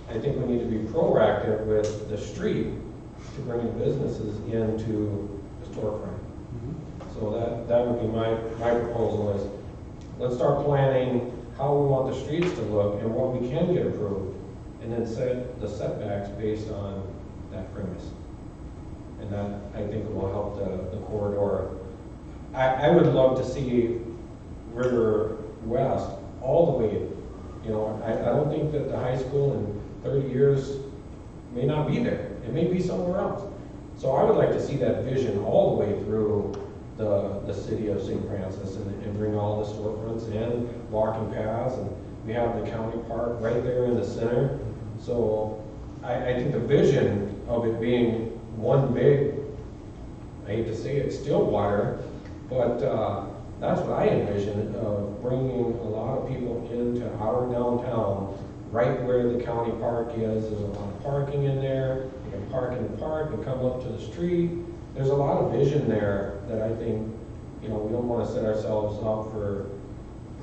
I think we need to be proactive with the street to bring businesses into the storefront. So that would be my proposal is, let's start planning how we want the streets to look and what we can get approved, and then set the setbacks based on that premise. And that, I think, will help the corridor. I would love to see River West all the way, you know, I don't think that the high school in 30 years may not be there. It may be somewhere else. So I would like to see that vision all the way through the city of St. Francis, and bring all the storefronts and walking paths, and we have the county park right there in the center. So I think the vision of it being one big, I hate to say it, Stillwater, but that's what I envision, of bringing a lot of people into our downtown, right where the county park is. There's a lot of parking in there. You can park in the park and come up to the street. There's a lot of vision there that I think, you know, we don't want to set ourselves up for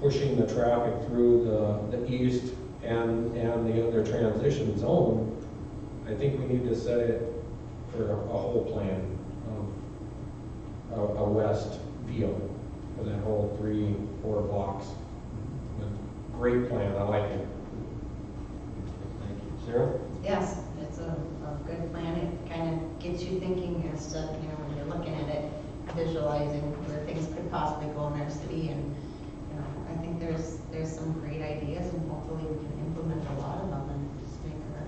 pushing the traffic through the east and the other transition zone. I think we need to set it for a whole plan of a west feel for that whole 3-4 blocks. But great plan, I like it. Thank you. Sarah? Yes, it's a good plan. It kind of gets you thinking as to, you know, when you're looking at it, visualizing where things could possibly go in our city. And, you know, I think there's some great ideas, and hopefully we can implement a lot of them and just make our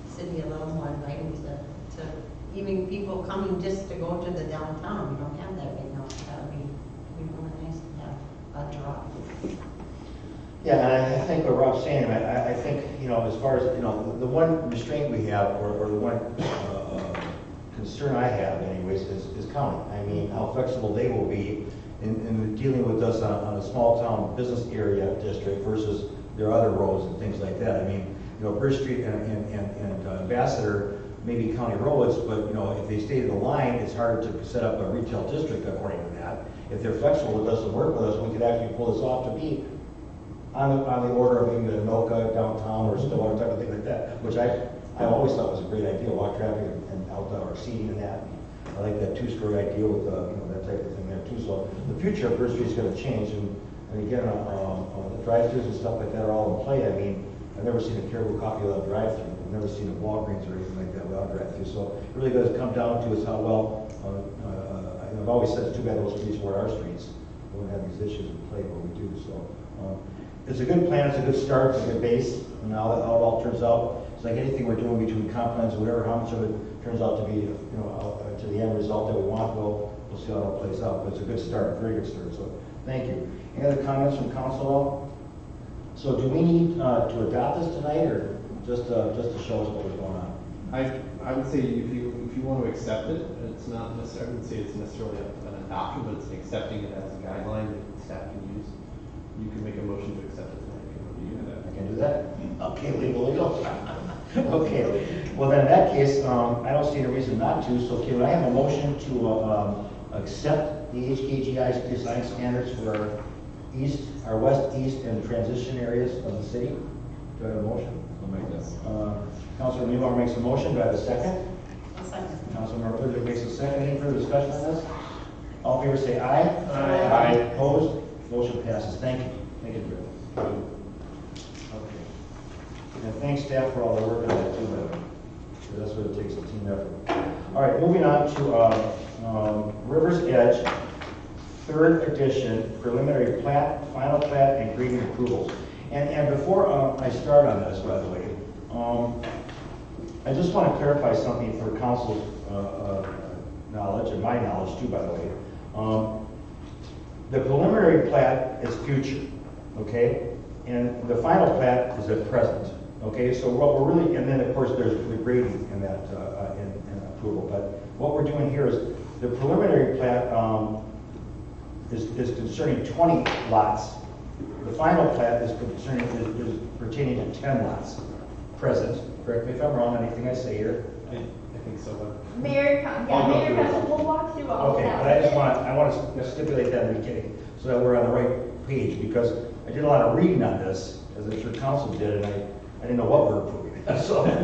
city a little more inviting to even people coming just to go to the downtown. We don't have that right now. That would be really nice to have a draw. Yeah, and I think what Rob's saying, I think, you know, as far as, you know, the one restraint we have, or the one concern I have anyways, is county. I mean, how flexible they will be in dealing with us on a small town business area district versus their other roads and things like that. I mean, you know, Bridge Street and Ambassador may be county roads, but, you know, if they stay to the line, it's harder to set up a retail district according to that. If they're flexible with us and work with us, we could actually pull this off to be on the order of maybe the Anoka downtown or Stillwater type of thing like that, which I always thought was a great idea, walk traffic and outdoor seating and that. I like that two-story idea with, that type of thing there too. So the future of Bridge Street is gonna change, and again, the drive-throughs and stuff like that are all in play. I mean, I've never seen a Caribou Coffee without drive-through. I've never seen a Walgreens or anything like that without drive-through. So it really does come down to is how well, I've always said it's too bad those streets were our streets. We wouldn't have these issues in play, but we do. So it's a good plan, it's a good start, it's a good base, and now that how it all turns out, it's like anything we're doing between comp plans, whatever, how much of it turns out to be, to the end result that we want, we'll see how it all plays out. But it's a good start, very good start. So thank you. Any other comments from council? So do we need to adopt this tonight, or just to show us what was going on? I would say if you want to accept it, it's not necessarily, I wouldn't say it's necessarily an adoption, but it's accepting it as a guideline that staff can use. You can make a motion to accept it tonight if you want to do that. I can do that? Okay, legal. Okay, well then in that case, I don't see any reason not to, so can I have a motion to accept the HKGI's design standards for our west, east, and transition areas of the city? Do I have a motion? I'll make that. Councilor Newbar makes a motion, do I have a second? A second. Councilmember Linder makes a second. Any further discussion on this? All in favor say aye. Aye. Opposed? Motion passes. Thank you. Thank you, Drew. Okay. And thanks staff for all the work on that too, by the way. Because that's what it takes, a team effort. All right, moving on to River's Edge, 3rd edition, preliminary plat, final plat, and grading approvals. And before I start on this, by the way, I just want to clarify something for council's knowledge, and my knowledge too, by the way. The preliminary plat is future, okay? And the final plat is at present, okay? So what we're really, and then of course there's the grading in that, in approval. But what we're doing here is the preliminary plat is concerning 20 lots. The final plat is pertaining to 10 lots, present. Correct me if I'm wrong, anything I say here. I think so, but. Mayor, we'll walk through all of Okay, that. but I want to stipulate that in the beginning, so that we're on the right page, because I did a lot of reading on this, as I'm sure council did, and I didn't know what we're approving. So, because I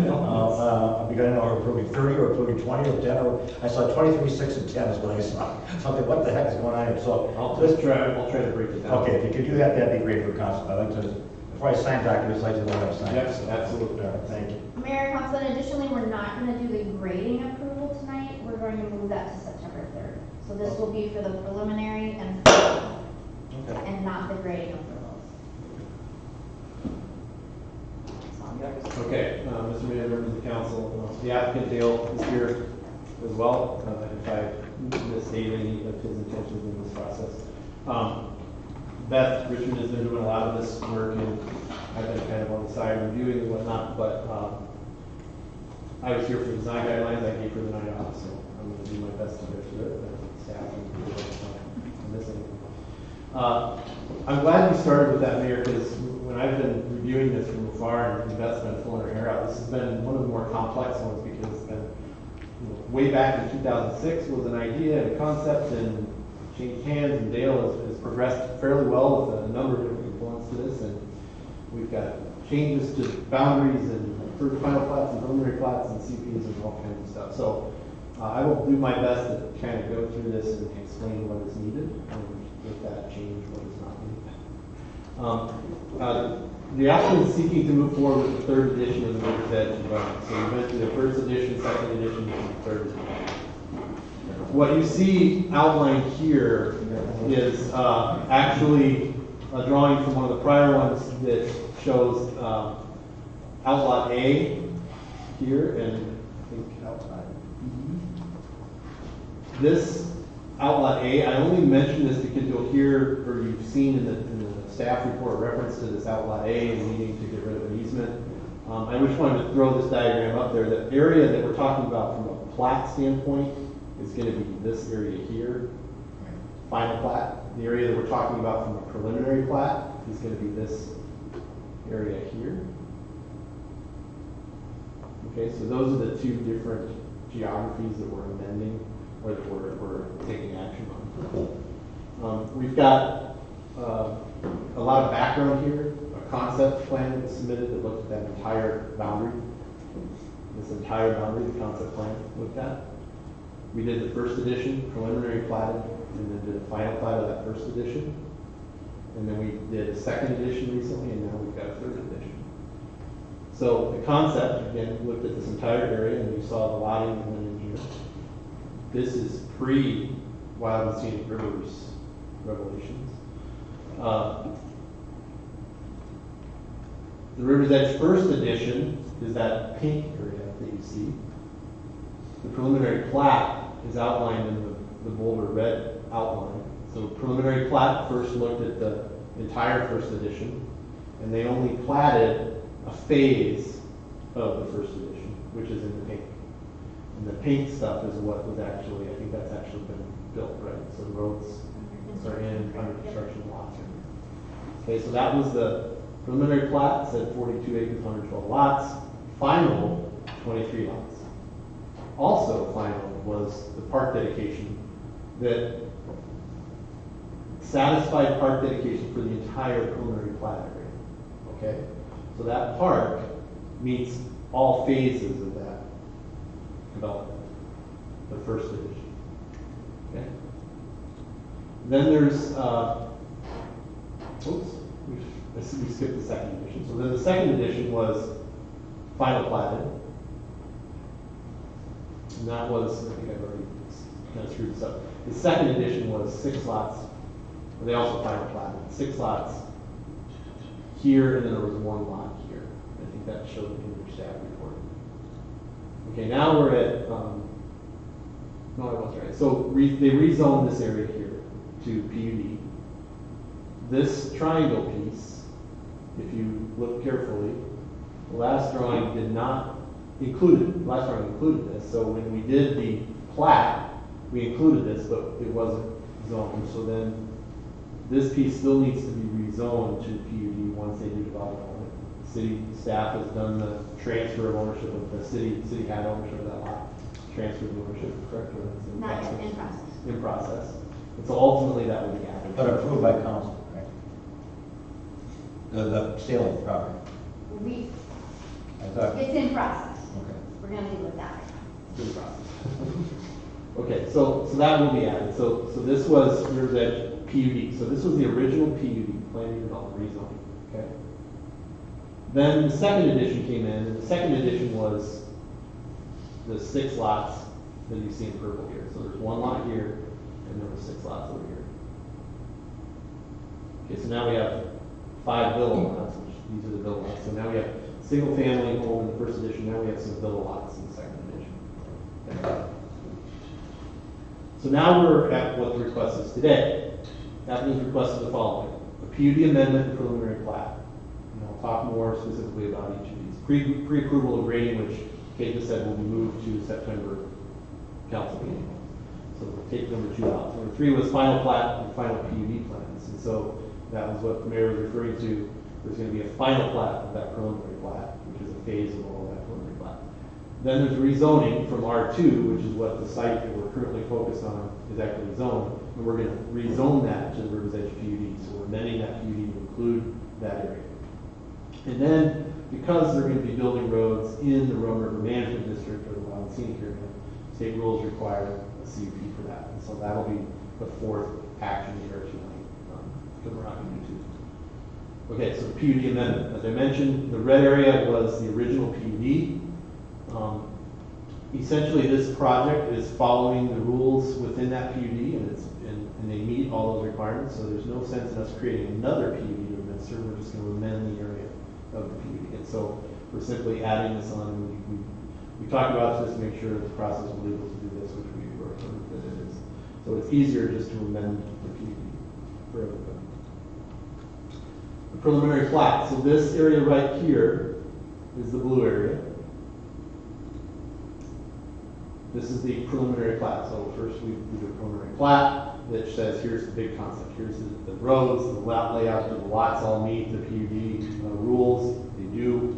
didn't know we're approving 30 or approving 20 or 10, or I saw 23, 6, and 10 is what I saw. So I'm like, what the heck is going on here? So I'll try to break it down. okay, if you could do that, that'd be great for council. I'd like to, before I sign documents, I'd like to know what I'm signing. Yes, absolutely. All right, thank you. Mayor, Council, and additionally, we're not going to do the grading approval tonight. We're going to move that to September 3rd. So this will be for the preliminary and final, Okay. and not the grading approvals. Okay, Mr. Mayor, members of the council, the applicant Dale is here as well, if I misstate any of his intentions in this process. Beth Richmond has been doing a lot of this work, and I've been kind of on the side reviewing and whatnot, but I was here for the design guidelines, I gave her the night off, so I'm going to do my best to go through it, but staff and miss anything. I'm glad you started with that, Mayor, because when I've been reviewing this from afar and Beth's been pulling her hair out, this has been one of the more complex ones, because it's been, way back in 2006 was an idea and a concept, and changed hands, and Dale has progressed fairly well with a number of different components to this, and we've got changes to boundaries and final plats and preliminary plats and CPs and all kinds of stuff. So I will do my best to kind of go through this and explain what is needed, and with that change what is not needed. The applicant is seeking to move forward with the 3rd edition of the River's Edge development. So we went through the 1st edition, 2nd edition, and 3rd edition. What you see outlined here is actually a drawing from one of the prior ones that shows Outlot A here, and I think Outlot B. This Outlot A, I only mention this because you'll hear, or you've seen in the staff report, reference to this Outlot A and needing to get rid of an easement. I just wanted to throw this diagram up there. The area that we're talking about from a plat standpoint is going to be this area here, final plat. The area that we're talking about from a preliminary plat is going to be this area here. Okay, so those are the two different geographies that we're amending, or that we're taking action on. We've got a lot of background here. A concept plan was submitted that looked at that entire boundary. This entire boundary, the concept plan looked at. We did the first edition, preliminary platted, and then did a final plat of that first edition. And then we did a second edition recently, and now we've got a third edition. So the concept, again, looked at this entire area, and you saw the lotting that went in here. This is pre-Wild and Scenic Rivers revelations. The River's Edge first edition is that pink area that you see. The preliminary plat is outlined in the bolder red outline. So preliminary plat first looked at the entire first edition, and they only platted a phase of the first edition, which is in the pink. And the pink stuff is what was actually, I think that's actually been built, right? So the roads are in under construction lots. Okay, so that was the preliminary plat, said 42 acres, 112 lots. Final, 23 lots. Also final was the park dedication that satisfied park dedication for the entire preliminary plat area. Okay? So that park meets all phases of that development, the first edition. Okay? Then there's, we skipped the second edition. So then the second edition was final platted. And that was, I think I've already kind of screwed this up. The second edition was 6 lots. They also final platted 6 lots here, and then there was 1 lot here. I think that showed in your staff report. Okay, now we're at, no, I was right. So they rezoned this area here to PUD. This triangle piece, if you look carefully, the last drawing did not include it. The last drawing included this. So when we did the plat, we included this, but it wasn't zoned. So then this piece still needs to be rezoned to PUD once they do development on it. City staff has done the transfer of ownership of the city. City had ownership of that lot. Transferred the ownership, correct? Or it's in Not yet, process? in process. In process. And so ultimately that would be added. But approved by council, right? The sale of the property. I thought, It's in process. okay. We're gonna deal with that. In process. Okay, so that will be added. So this was River's Edge PUD. So this was the original PUD, planning development rezoning. Okay. Then the second edition came in, and the second edition was the 6 lots that you see in purple here. So there's 1 lot here, and there were 6 lots over here. Okay, so now we have 5 villa lots, which these are the villa lots. So now we have single family home in the first edition. Now we have some villa lots in the second edition. Okay. So now we're at what the request is today. That means requested the following: a PUD amendment and preliminary plat. And I'll talk more specifically about each of these. Pre-approval of grading, which Kate just said will be moved to September council meeting. So we'll take number 2 out. Number 3 was final plat and final PUD plans. And so that was what the mayor was referring to. There's going to be a final plat of that preliminary plat, which is a phase of all of that preliminary plat. Then there's rezoning from R2, which is what the site that we're currently focused on is actually zoned. And we're going to rezone that to the River's Edge PUD. So we're amending that PUD to include that area. And then, because they're going to be building roads in the Rome River Management District or the Wild and Scenic area, state rules require a CUP for that. And so that'll be the 4th action here tonight, because we're not going to do 2. Okay, so the PUD amendment. As I mentioned, the red area was the original PUD. Essentially, this project is following the rules within that PUD, and they meet all those requirements. So there's no sense in us creating another PUD to administer. We're just going to amend the area of the PUD. And so we're simply adding this on. We talked about this to make sure that the process was legal to do this, which we were approved that it is. So it's easier just to amend the PUD for everybody. The preliminary plat. So this area right here is the blue area. This is the preliminary plat. So first we do a preliminary plat that says here's the big concept. Here's the roads, the lot layout, the lots all meet the PUD rules. They do.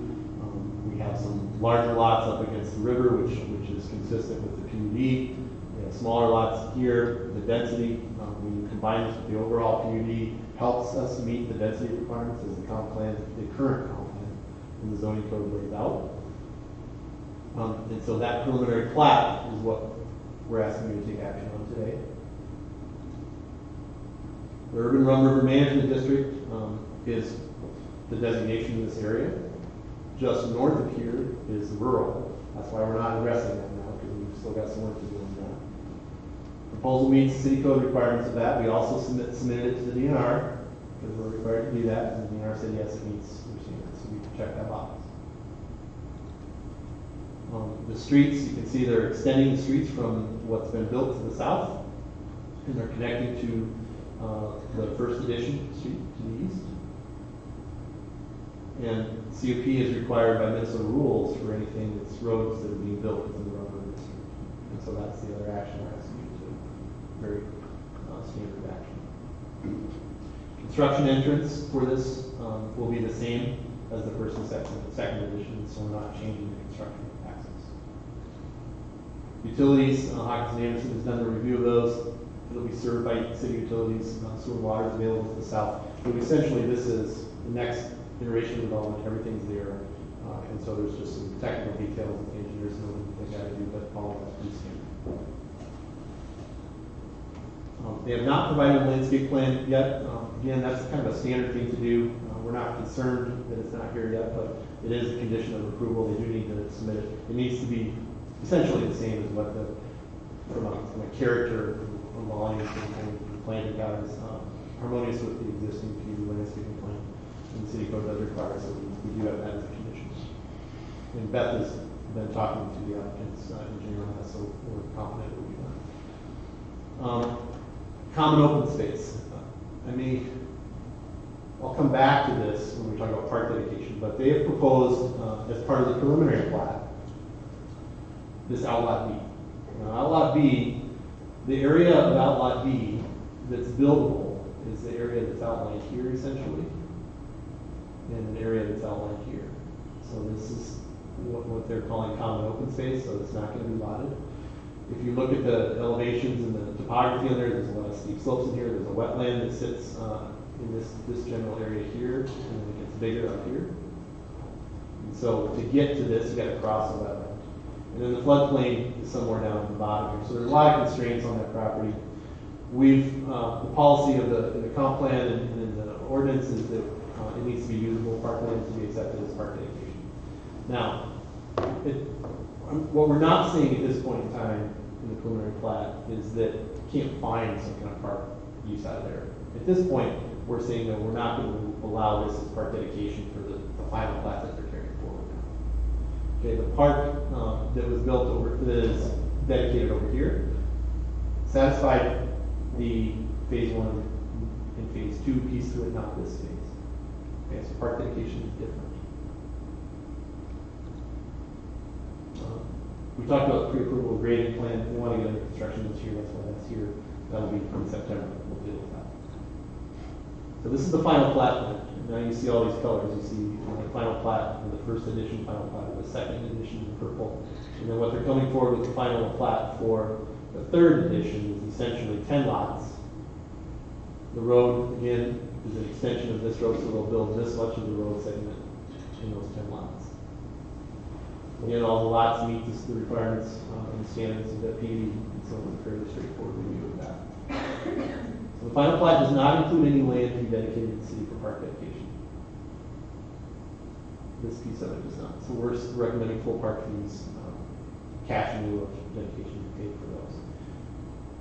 We have some larger lots up against the river, which is consistent with the PUD. We the smaller lots here, the density, when you combine this with the overall PUD, helps us meet the density requirements as the comp plan, the current comp plan in the zoning code lays out. And so that preliminary plat is what we're asking you to take action on today. The Urban Rum River Management District is the designation of this area. Just north of here is rural. That's why we're not addressing that now, because we've still got some work to do on that. Proposal meets the city code requirements of that. We also submitted it to the DNR, because we're required to do that, and the DNR said yes, it meets your standards, so we can check that box. The streets, you can see they're extending the streets from what's been built to the south, and they're connecting to the first edition street to the east. And COP is required by Minnesota rules for anything that's roads that are being built within the Rum River District. And so that's the other action we're asking you to do. Very standard action. Construction entrance for this will be the same as the first and second edition, so we're not changing the construction access. Utilities, Hawkins and Anderson has done the review of those. It'll be served by city utilities, sewer and water is available to the south. But essentially, this is the next iteration of development, everything's there. And so there's just some technical details that the engineers know what they got to do, but all of that's pretty standard. They have not provided a landscape plan yet. Again, that's kind of a standard thing to do. We're not concerned that it's not here yet, but it is a condition of approval. They do need to submit it. It needs to be essentially the same as what the, from a character, from volume standpoint, the plan that got is harmonious with the existing PUD landscaping plan. And the city code does require, so we do have that as a condition. And Beth has been talking to the applicant's engineer on that, so we're confident it will be done. Common open space. I'll come back to this when we talk about park dedication, but they have proposed, as part of the preliminary plat, this Outlot B. Now, Outlot B, the area of Outlot B that's buildable is the area that's outlined here, essentially, and an area that's outlined here. So this is what they're calling common open space, so it's not going to be lotted. If you look at the elevations and the topography on there, there's a lot of steep slopes in here. There's a wetland that sits in this general area here, and then it gets bigger up here. And so to get to this, you got to cross a wetland. And then the floodplain is somewhere down at the bottom here. So there's a lot of constraints on that property. We've, the policy of the comp plan and the ordinance is that it needs to be usable parkland to be accepted as park dedication. Now, what we're not seeing at this point in time in the preliminary plat is that you can't find some kind of park use out of there. At this point, we're saying that we're not going to allow this as park dedication for the final plat that they're carrying forward now. Okay, the park that was built over, that is dedicated over here, satisfied the phase 1 and phase 2 piece to it, not this phase. Okay, so park dedication is different. We talked about pre-approval grading plan. If we want to get into construction this year, that's why that's here. That'll be in September. We'll deal with that. So this is the final plat plan. Now you see all these colors. You see the final plat, and the first edition final plat, the second edition in purple. And then what they're coming forward with the final plat for the third edition is essentially 10 lots. The road, again, is an extension of this road, so they'll build this much of the road segment in those 10 lots. Again, all the lots meet the requirements and standards of that PUD, and so it's a fairly straightforward review of that. So the final plat does not include any land to be dedicated to the city for park dedication. This piece of it does not. So we're recommending full park fees, cash in lieu of dedication paid for those.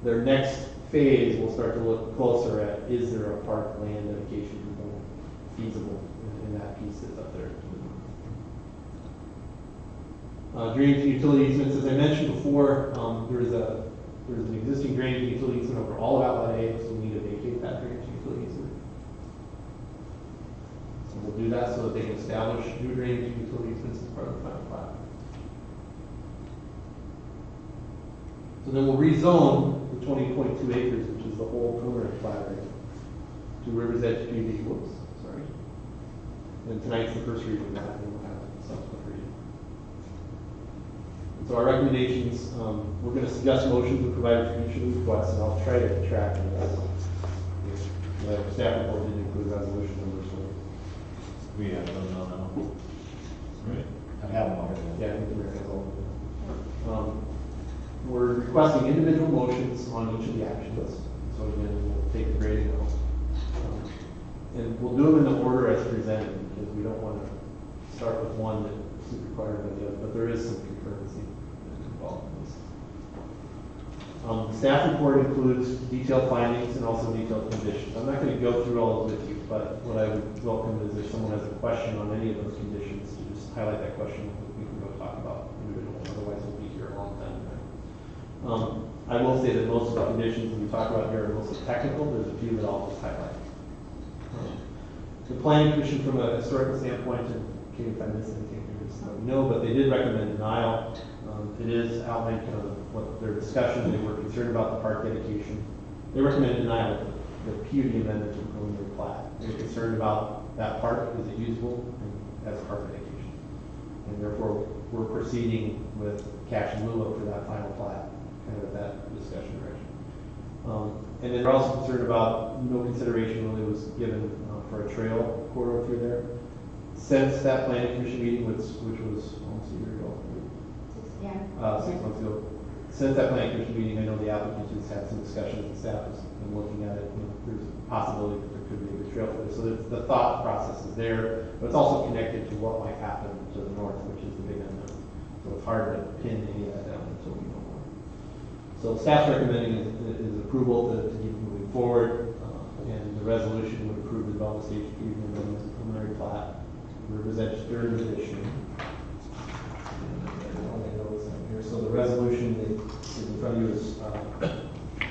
Their next phase will start to look closer at, is there a park land dedication component feasible in that piece that's up there. Drainage and utility easements, as I mentioned before, there's an existing drainage and utility easement over all of Outlet A, so we need to vacate that drainage and utility easement. So we'll do that so that they can establish new drainage and utility easements as part of the final plat. So then we'll rezone the 20.2 acres, which is the whole preliminary plat area, to River's Edge PUD. Whoops, sorry. And tonight's the first reading of that, and we'll have a subsequent reading. So our recommendations, we're gonna suggest motions and provide for each of these requests, and I'll try to track them. The staff report didn't include resolution numbers, so. We have them now. Right. I have them all here. Yeah, I think the mayor has all of them. We're requesting individual motions on each of the actions. So again, we'll take the grading out. And we'll do them in the order as presented, because we don't want to start with one that's required by the other, but there is some concurrency involved in this. The staff report includes detailed findings and also detailed conditions. I'm not going to go through all of it with you, but what I would welcome is if someone has a question on any of those conditions, to just highlight that question, we can go talk about individual, otherwise we'll be here a long time. I will say that most of the conditions that we talk about here are mostly technical. There's a few that I'll just highlight. The planning commission, from a historical standpoint, and Katie, if I missed anything, just let me know, but they did recommend denial. It is outlined kind of what their discussion, they were concerned about the park dedication. They recommended denial of the PUD amendment to preliminary plat. They're concerned about that park, is it usable as park dedication? And therefore, we're proceeding with cash in lieu for that final plat, kind of at that discussion direction. And then we're also concerned about no consideration really was given for a trail corridor through there. Since that planning commission meeting, which was almost a year ago, 6 months ago. Since that planning commission meeting, I know the applicant has had some discussions and staff has been looking at it. You know, there's a possibility that there could be a good trail for this. So the thought process is there, but it's also connected to what might happen to the north, which is the big unknown. So it's hard to pin any of that down until we know more. So staff's recommending is approval to keep moving forward, and the resolution would approve the development stage preliminary plat, represents third edition. So the resolution that is in front of you is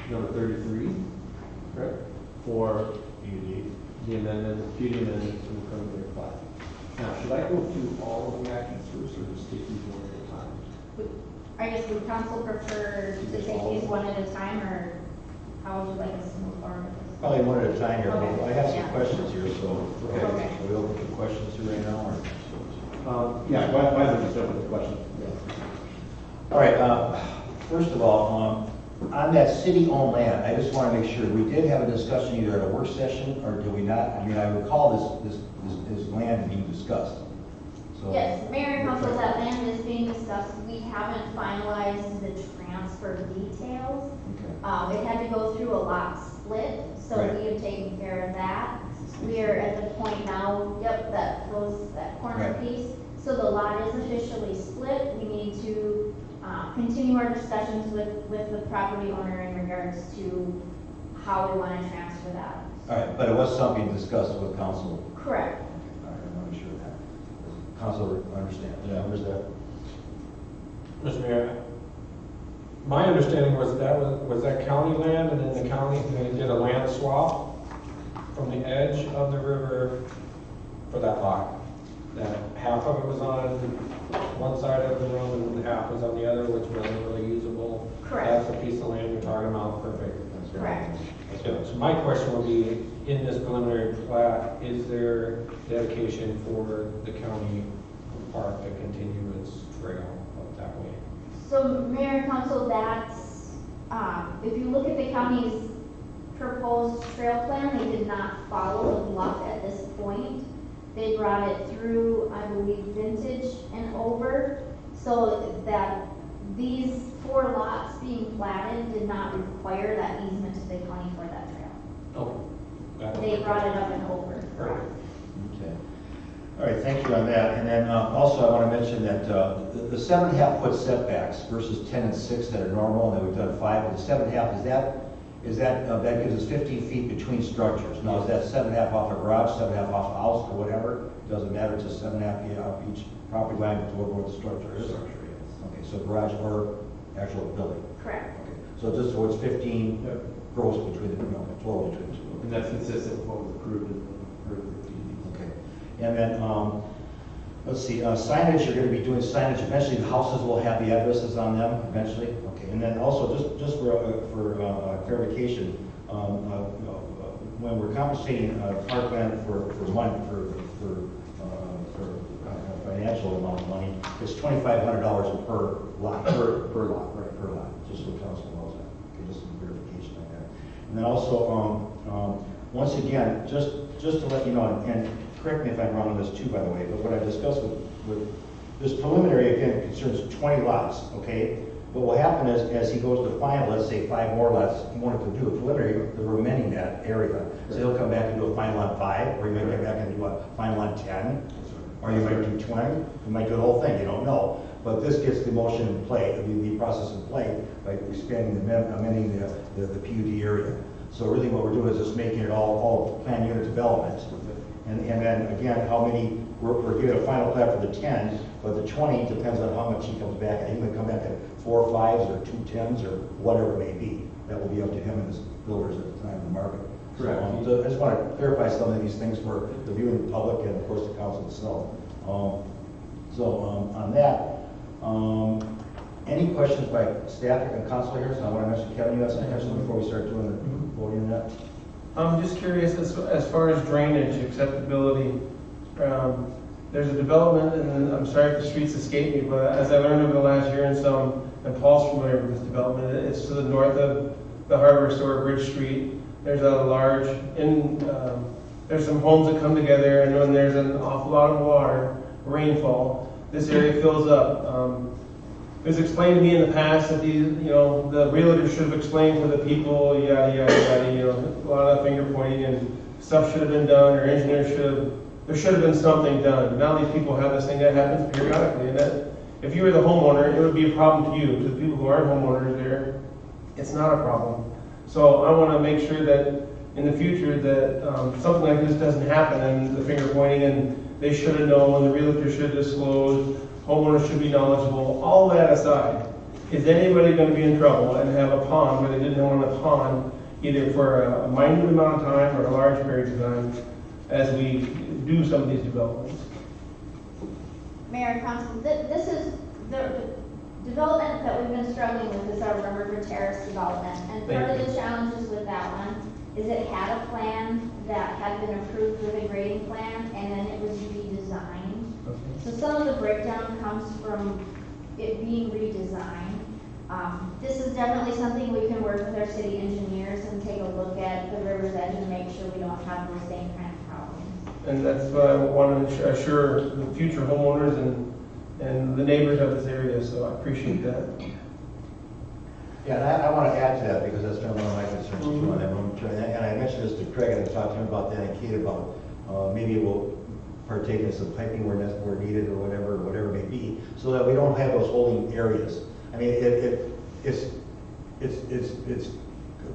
number 33, correct? For the amendment, the PUD amendment to the preliminary plat. Now, should I go through all of the actions first, or just take these one at a time? I guess would council prefer to take these one at a time, or how would you like us to move forward with this? Probably one at a time here. Okay. I have some Yeah. questions here, so. Okay. Are we open for questions here right now, or? Yeah, why don't we just open the question? All right, first of all, on that city-owned land, I just want to make sure, we did have a discussion either at a work session, or did we not? I mean, I recall this land being discussed. So. Yes, Mayor and Council, that land is being discussed. We haven't finalized the transfer details. Okay. It had to go through a lot split, so Right. we have taken care of that. We are at the point now, that corner Right. piece. So the lot is officially split. We need to continue our discussions with the property owner in regards to how we want to transfer that. All right, but it was something discussed with council. Correct. All right, I want to make sure of that. Council understands. Yeah. Where's that? Mr. Mayor, my understanding was that county land, and then the county, they did a land swap from the edge of the river for that lot. That half of it was on one side of the road and half was on the other, which wasn't really usable. Correct. That's the piece of land you're talking about, perfect. Correct. So my question would be, in this preliminary plat, is there dedication for the county park to continue its trail up that way? So Mayor and Council, that's, if you look at the county's proposed trail plan, they did not follow the bluff at this point. They brought it through, I believe, Vintage and over, so that these 4 lots being platted did not require that easement to the county for that trail. Oh. They brought it up and over. Perfect. Okay. All right, thank you on that. And then also I want to mention that the 7.5 foot setbacks versus 10 and 6 that are normal, and then we've done 5, but the 7.5, that gives us 15 feet between structures. Now, is that 7.5 off a garage, 7.5 off a house, or whatever? Doesn't matter, it's just 7.5 feet off each property line to where the structure is? Okay, so garage or actual building? Correct. Okay, so just so it's 15 gross between the, total between the two. And that's consistent with what was approved in the earlier PUDs. Okay, and then, let's see, signage, you're gonna be doing signage, eventually the houses will have the addresses on them, eventually? Okay, and then also, just for clarification, when we're compensating parkland for for financial amount of money, it's $2,500 per lot, per lot, right, per lot, just so council knows that. Okay, just some verification on that. And then also, once again, just to let you know, and correct me if I'm wrong on this too, by the way, but what I discussed with this preliminary, again, concerns 20 lots, okay? But what happened is, as he goes to final, let's say 5 more lots, he wanted to do a preliminary, they're amending that area. So he'll come back and do a final on 5, or he might come back and do a final on 10, or you might do 20, you might do the whole thing, you don't know. But this gets the motion in play, the process in play, by expanding, amending the PUD area. So really what we're doing is just making it all planned unit development. And then again, how many, we're giving a final plat for the 10, but the 20 depends on how much he comes back at. He might come back at 4 5s or 2 10s or whatever it may be. That will be up to him and his builders at the time of the market. Correct. So I just want to clarify some of these things for the viewing public and of course the council itself. On that, any questions by staff and council here? So I want to mention, Kevin, you have some questions before we start doing the voting on that? I'm just curious, as far as drainage acceptability, there's a development, and I'm sorry if the streets escape me, but as I learned over the last year and some, and Paul's familiar with this development, it's to the north of the hardware store, Bridge Street. There's a large, there's some homes that come together, and when there's an awful lot of water, rainfall, this area fills up. It was explained to me in the past that the realtor should have explained to the people, yada, yada, yada, a lot of finger pointing and stuff should have been done, or engineers there should have been something done. Now these people have this thing that happens periodically, and that if you were the homeowner, it would be a problem to you. To the people who aren't homeowners there, it's not a problem. So I want to make sure that in the future that something like this doesn't happen, and the finger pointing, and they should have known, and the realtor should disclose, homeowners should be knowledgeable. All that aside, is anybody going to be in trouble and have a pond where they didn't want a pond, either for a minute amount of time or a large period of time, as we do some of these developments? Mayor and Council, this is the development that we've been struggling with is our River Terrace development. And part of the challenges with that one is it had a plan that had been approved with a grading plan, and then it was redesigned. Okay. So some of the breakdown comes from it being redesigned. This is definitely something we can work with our city engineers and take a look at the river's edge and make sure we don't have those same kind of problems. And that's what I want to assure the future homeowners and the neighbors of this area, so I appreciate that. Yeah, and I want to add to that because that's been one of my concerns too on that room. And I mentioned this to Craig and I talked to him about that and Kate about maybe we'll partake in some piping where needed or whatever it may be, so that we don't have those holding areas. I mean, it's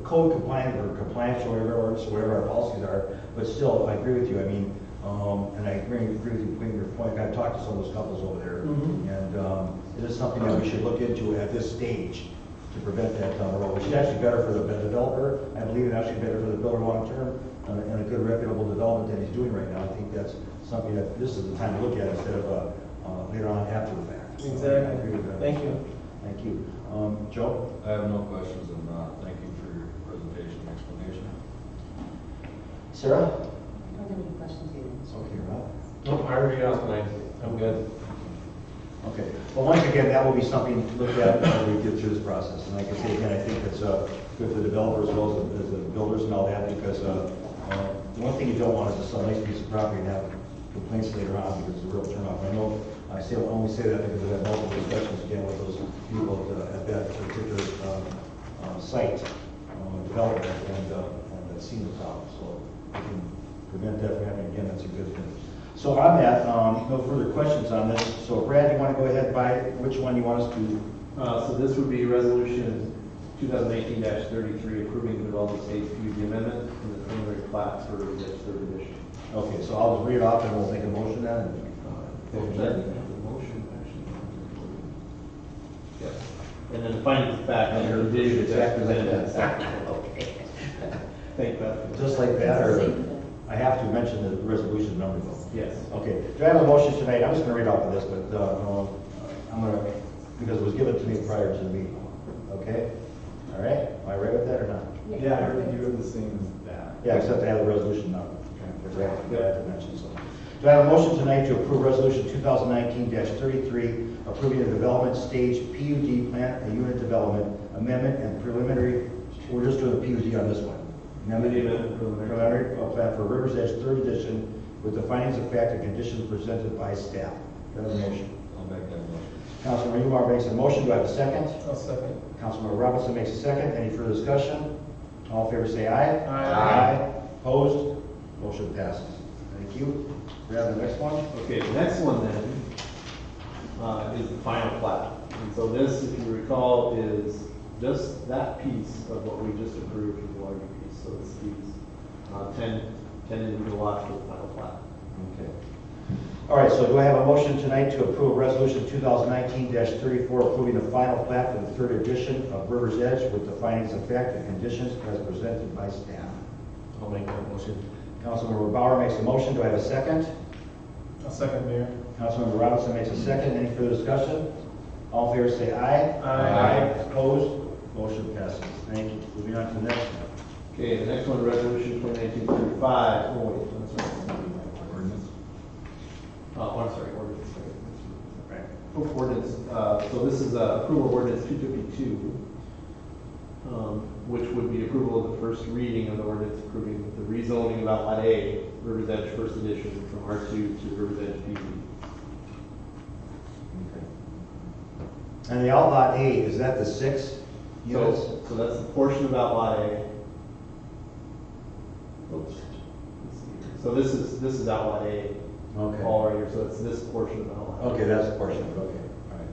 code compliant or compliance or whatever our policies are, but still, I agree with you. I mean, and I agree with you putting your point. I've talked to some of those couples over there, and it is something that we should look into at this stage to prevent that down the road, which is actually better for the developer. I believe it's actually better for the builder long term, and a good reputable development that he's doing right now. I think that's something that this is the time to look at instead of later on after the fact. So Exactly. I agree with that. Thank you. Thank you. Joe? I have no questions, and thank you for your presentation and explanation. Sarah? I don't have any questions either. Okay, Rob? Nope, I already asked mine. I'm good. Okay. Well, once again, that will be something to look at as we get through this process. And like I say again, I think it's good for the developers as well as the builders and all that, because the one thing you don't want is to sell a nice piece of property and have complaints later on because it's a real turnoff. I know I only say that because I've had multiple discussions again with those people at that particular site development and seen the problem. So if we can prevent that from happening again, that's a good thing. So on that, no further questions on this. So Brad, you want to go ahead and buy which one you want us to? So this would be resolution 2018-33 approving the development stage PUD amendment and the preliminary plat for the third edition. Okay, so I'll just read it off and we'll make a motion then. Motion, actually. Yes. And then the findings of fact, and your vision is Exactly like presented. that. Okay. Thank you. Just like that, or I have to mention the resolution number though. Yes. Okay, do I have a motion tonight? I'm just gonna read off of this, but I'm gonna, because it was given to me prior to the meeting. Okay? All right, am I right with that or not? Yeah, I heard you were the same as that. Yeah, except I have the resolution number. I forgot to mention so. Do I have a motion tonight to approve resolution 2019-33, approving the development stage PUD plan, a unit development amendment and preliminary, we're just doing the PUD on this one. Amendment preliminary plan for Rivers Edge 3rd edition with the findings of fact and conditions presented by staff. Do I have a motion? I'll make that motion. Councilmember Newmark makes a motion. Do I have a second? I'll second. Councilmember Robinson makes a second. Any further discussion? All in favor say aye. Aye. Opposed? Motion passes. Thank you. We have the next one. Okay, the next one then is the final plat. And so this, if you recall, is just that piece of what we just approved with the larger piece. So it's these 10 individual lots for the final plat. Okay. All right, so do I have a motion tonight to approve resolution 2019-34, approving the final plat for the 3rd edition of Rivers Edge with the findings of fact and conditions as presented by staff? I'll make that motion. Councilmember Bauer makes a motion. Do I have a second? I'll second, Mayor. Councilmember Robinson makes a second. Any further discussion? All in favor say aye. Aye. Opposed? Motion passes. Thank you. Moving on to the next one. Okay, the next one, resolution 2019-35. Oh, wait, that's right. Ordinance. I'm sorry, ordinance. Sorry. Right. Ordinance, so this is approval of ordinance 252, which would be approval of the first reading of the ordinance approving the rezoning of Outlot A, Rivers Edge First Edition, from R2 to Rivers Edge PZ. Okay. And the outlot A, is that the 6 units? So that's the portion of Outlot A. Oops. Let's see here. So this is Outlot A. Okay. All right here, so it's this portion of Outlot A. Okay, that's the portion of it, okay. All right.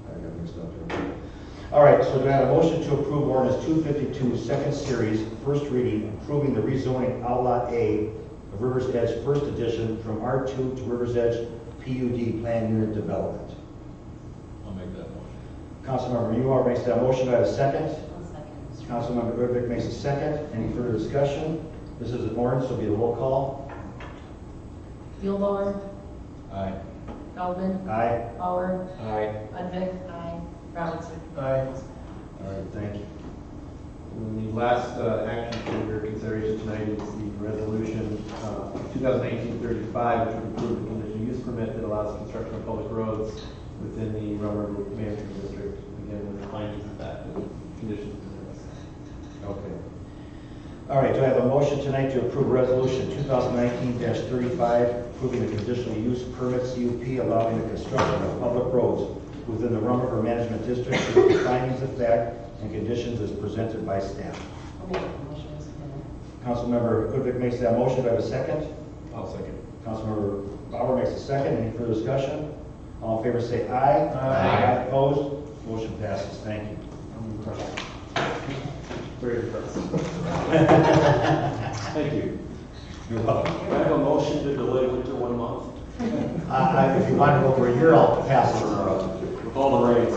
I got mixed up there. All right, so do I have a motion to approve ordinance 252, second series, first reading, approving the rezoning outlot A of Rivers Edge First Edition from R2 to Rivers Edge PUD Plan Unit Development? I'll make that motion. Councilmember Newmark makes that motion. Do I have a second? I'll second. Councilmember Goodrick makes a second. Any further discussion? This is an ordinance, so it'll be a roll call. Mueller, Aye. Feldman, Aye. Bauer, Aye. Ludwig, Robinson. Aye. All right, thank you. And the last action for your consideration tonight is the resolution 2019-35, which would approve the conditional use permit that allows construction of public roads within the Rum River Management District. Again, with the findings of that, the conditions. Okay. All right, do I have a motion tonight to approve resolution 2019-35, approving the conditional use permit CUP allowing the construction of public roads within the Rum River Management District with the findings of fact and conditions as presented by staff? I'll make the motion, Mr. Mayor. Councilmember Goodrick makes that motion. Do I have a second? I'll second. Councilmember Bauer makes a second. Any further discussion? All in favor say aye. Aye. Opposed? Motion passes. Thank you. Very impressive. Thank you. You're welcome. I have a motion to delay winter 1 month. If you want to go for a year, I'll pass it around. With all the rains,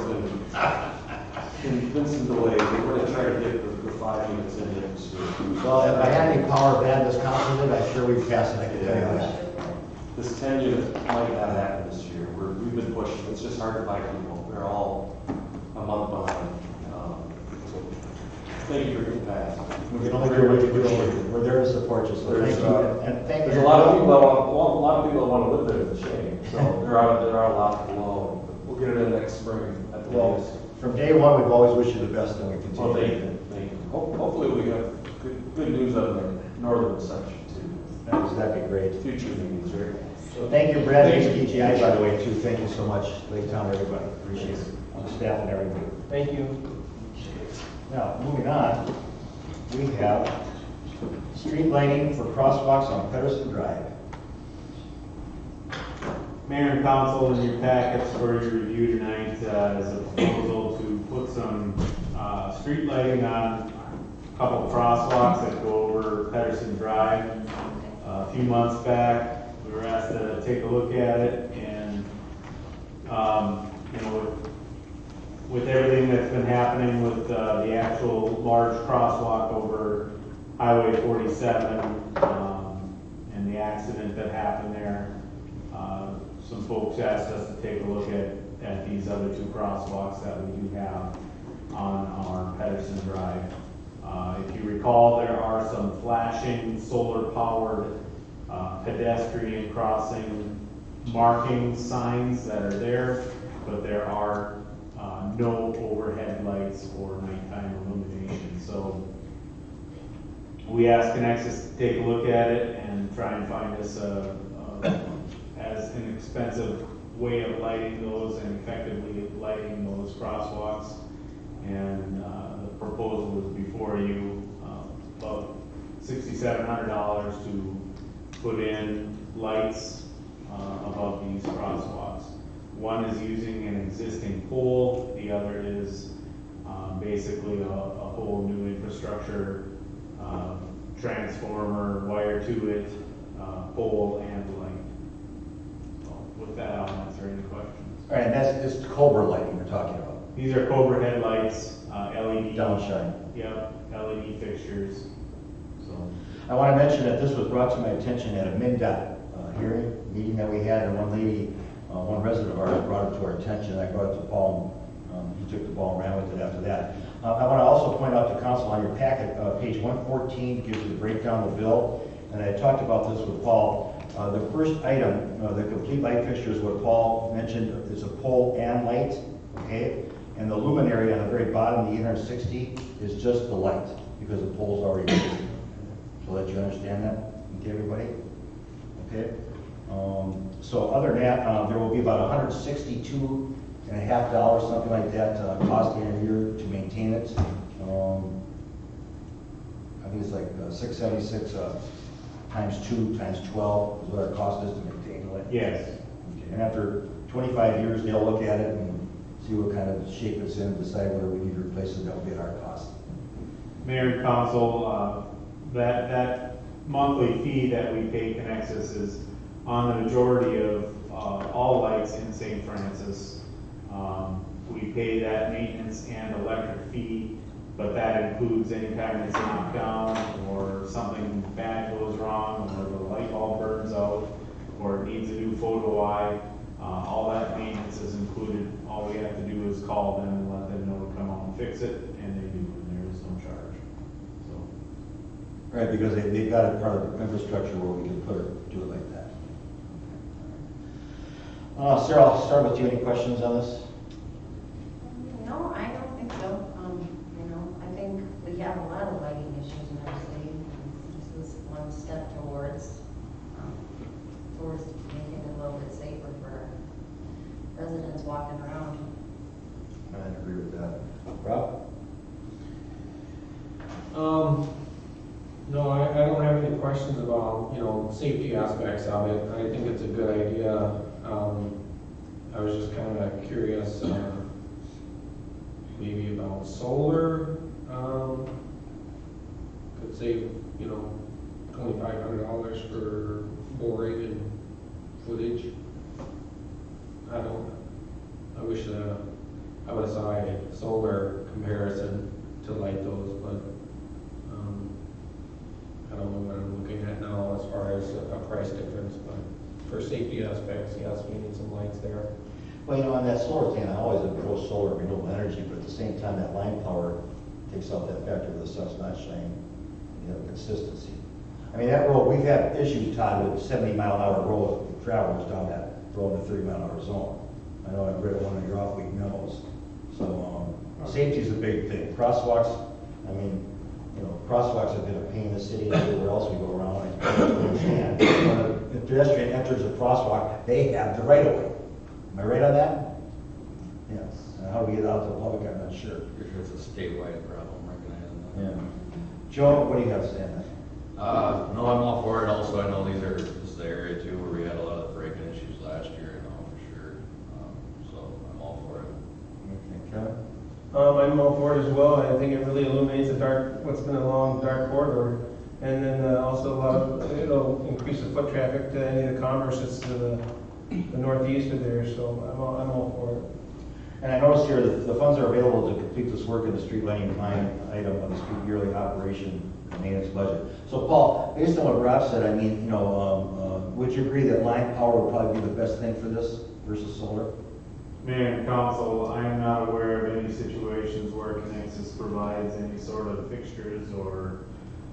been some delays. We're going to try to get the 5 units in there this year. Well, if I had any power bad this council did, I'm sure we'd pass it. I can tell you that. This 10 unit might not happen this year. We've been pushing. It's just hard to find people. They're all a month behind. So thank you for your pass. We can only do what we can do. We're there to support you, so thank you. And thank you. There's a lot of people that want to live there. It's a shame. So there are a lot below. We'll get it in next spring at the Well, latest. from day one, we've always wished you the best, and we Well, continue. thank you. Hopefully we have good news on the northern section too. That'd be great. Future meetings, right? Thank you, Brad, and HDGI, by the way, too. Thank you so much, Lake Town, everybody. Appreciate it. On staff and everything. Thank you. Now, moving on, we have street lighting for crosswalks on Pedersen Drive. Mayor and council, in your packets for your review tonight is a proposal to put some street lighting on a couple of crosswalks that go over Pedersen Drive. A few months back, we were asked to take a look at it, and with everything that's been happening with the actual large crosswalk over Highway 47 and the accident that happened there, some folks asked us to take a look at these other 2 crosswalks that we do have on our Pedersen Drive. If you recall, there are some flashing solar-powered pedestrian crossing marking signs that are there, but there are no overhead lights or nighttime illumination. So we asked Conexus to take a look at it and try and find us as an expensive way of lighting those and effectively lighting those crosswalks. And the proposal was before you, about $6,700 to put in lights above these crosswalks. One is using an existing pole, the other is basically a whole new infrastructure, transformer, wire to it, pole and light. So with that, I'll answer any questions. All right, and that's this Cobra lighting we're talking about. These are Cobra headlights, LED. Downshine. Yep, LED fixtures. So I want to mention that this was brought to my attention at a MnDOT meeting that we had, and one lady, one resident of ours brought it to our attention. I brought it to Paul, he took the ball and ran with it after that. I want to also point out to council on your packet, page 114 gives you the breakdown of the bill, and I talked about this with Paul. The first item, the complete light fixture is what Paul mentioned, is a pole and light, okay? And the luminary on the very bottom, the 860, is just the light, because the pole's already existing. So let you understand that, okay, everybody? Okay? So other than that, there will be about $162.50, something like that, cost in a year to maintain it. I think it's like 676 times 2 times 12 is what our cost is to maintain it. yes. Okay. And after 25 years, they'll look at it and see what kind of shape it's in, decide whether we need to replace it. That will be at our cost. Mayor and council, that monthly fee that we pay Conexus is on the majority of all lights in St. Francis. We pay that maintenance and electric fee, but that includes any time it's knocked down or something bad goes wrong, or the light bulb burns out, or it needs a new photo eye. All that maintenance is included. All we have to do is call them and let them know to come out and fix it, and they do, and there is no charge. So. Right, because they've got a part of the infrastructure where we can do it like that. Sarah, I'll start with you. Any questions on this? No, I don't think so. You know, I think we have a lot of lighting issues in our city. This is one step towards making it a little bit safer for residents walking around. I agree with that. Rob? No, I don't have any questions about, safety aspects of it. I think it's a good idea. I was just kind of curious, maybe about solar. Could save, $2,500 for boring and footage. I wish I would have saw a solar comparison to light those, but I don't know what I'm looking at now as far as a price difference, but for safety aspects, yes, we need some lights there. Well, on that solar thing, I always am pro solar renewable energy, but at the same time, that line power takes out that factor where the sun's not shining. You have consistency. I mean, that road, we've had issues, Todd, with 70-mile-an-hour road travelers down that road in the 30-mile-an-hour zone. I know I've read one of your off-week memos. So safety is a big thing. Crosswalks, crosswalks have been a pain in the city everywhere else we go around. I don't understand. When a pedestrian enters a crosswalk, they have the right of way. Am I right on that? Yes. And how do we get out to the public, I'm not sure. It's a statewide problem, recognizing that. Yeah. Joe, what do you have to say on that? No, I'm all for it. Also, I know this is the area too where we had a lot of break-in issues last year, for sure. So I'm all for it. Okay, Kevin? I'm all for it as well. I think it really illuminates what's been a long dark corridor. And then also it'll increase the foot traffic to any of the commerce that's to the northeast of there. So I'm all for it. And I noticed here that the funds are available to complete this work in the street lighting line item of the street yearly operation and maintenance budget. So Paul, based on what Rob said, would you agree that line power would probably be the best thing for this versus solar? Mayor and council, I am not aware of any situations where Conexus provides any sort of fixtures or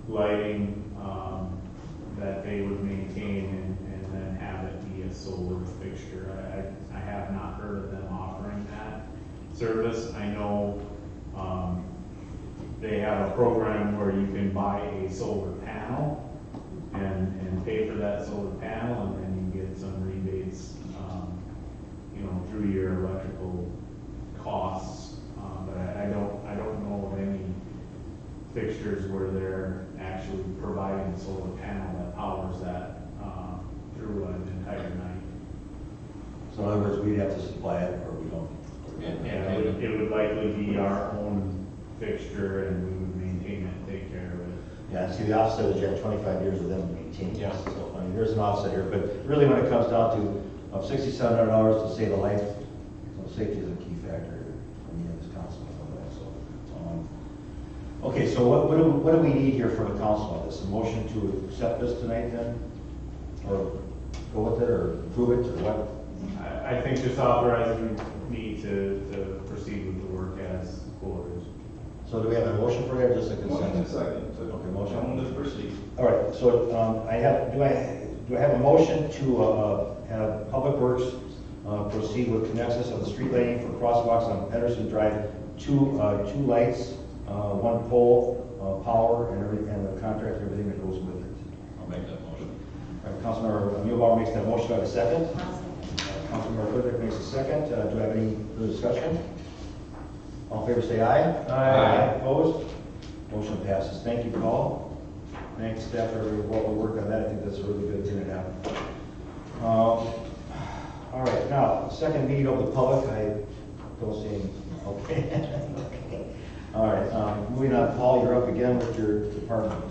lighting that they would maintain and then have it be a solar fixture. I have not heard of them offering that service. I know, they have a program where you can buy a solar panel and pay for that solar panel, and then you get some rebates, through your electrical costs. But I don't know of any fixtures where they're actually providing a solar panel that powers that, through an entire night. So in other words, we'd have to supply it, or we don't. Yeah, it would likely be our own fixture, and we would maintain it and take care of it. Yeah, see, the offset is you have 25 years of them maintaining Yeah. this. So, I mean, there's an offset here, but really when it comes down to $6,700 to save a life, safety is a key factor for me as council. Okay, so what do we need here from the council on this? A motion to accept this tonight then? Or go with it, or approve it, or what? I think just authorizing me to proceed with the work as quoted. So do we have a motion for that, or just a Motion consent? second. Okay, motion. Gentlemen, proceed. All right, so do I have a motion to have Public Works proceed with connections of the street lighting for crosswalks on Pedersen Drive, two lights, one pole, power, and the contract, everything that goes with it. I'll make that motion. All right, Councilmember Mulebauer makes that motion. Do I have a second? Councilmember Frederick makes a second. Do I have any further discussion? All in favor, say aye. Aye. Opposed? Motion passes. Thank you, Paul. Thanks, staff, for what we worked on that. I think that's a really good thing to happen. All right, now, second meeting of the public. I don't see any. Okay. Okay. All right, moving on. Paul, you're up again with your department.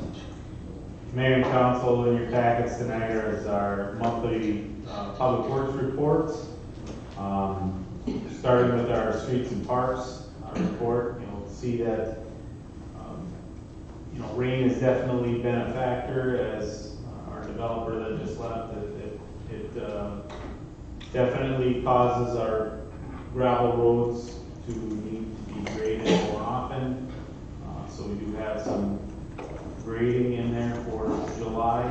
Mayor and council, in your packets tonight is our monthly public works reports. Starting with our streets and parks report, you'll see that rain has definitely been a factor. As our developer that just left, it definitely causes our gravel roads to need to be graded more often. So we do have some grading in there for July.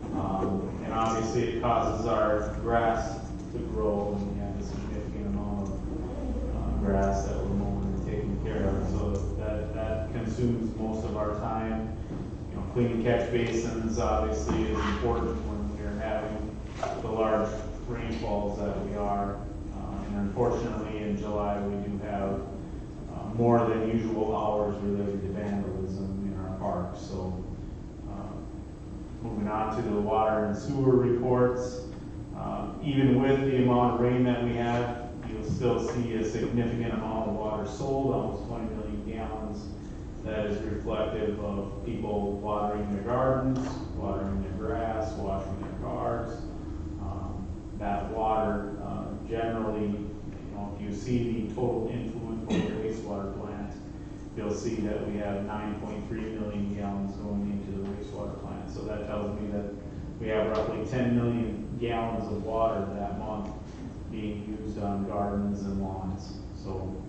And obviously it causes our grass to grow, and we have a significant amount of grass that we're mowing and taking care of. So that consumes most of our time. Cleaning catch basins obviously is important when we're having the large rainfalls that we are. And unfortunately in July we do have more than usual hours related to vandalism in our parks. So moving on to the water and sewer reports, even with the amount of rain that we have, you'll still see a significant amount of water sold, almost 20 million gallons. That is reflective of people watering their gardens, watering their grass, washing their cars. That water generally, if you see the total influent for the wastewater plant, you'll see that we have 9.3 million gallons going into the wastewater plant. So that tells me that we have roughly 10 million gallons of water that month being used on gardens and lawns. So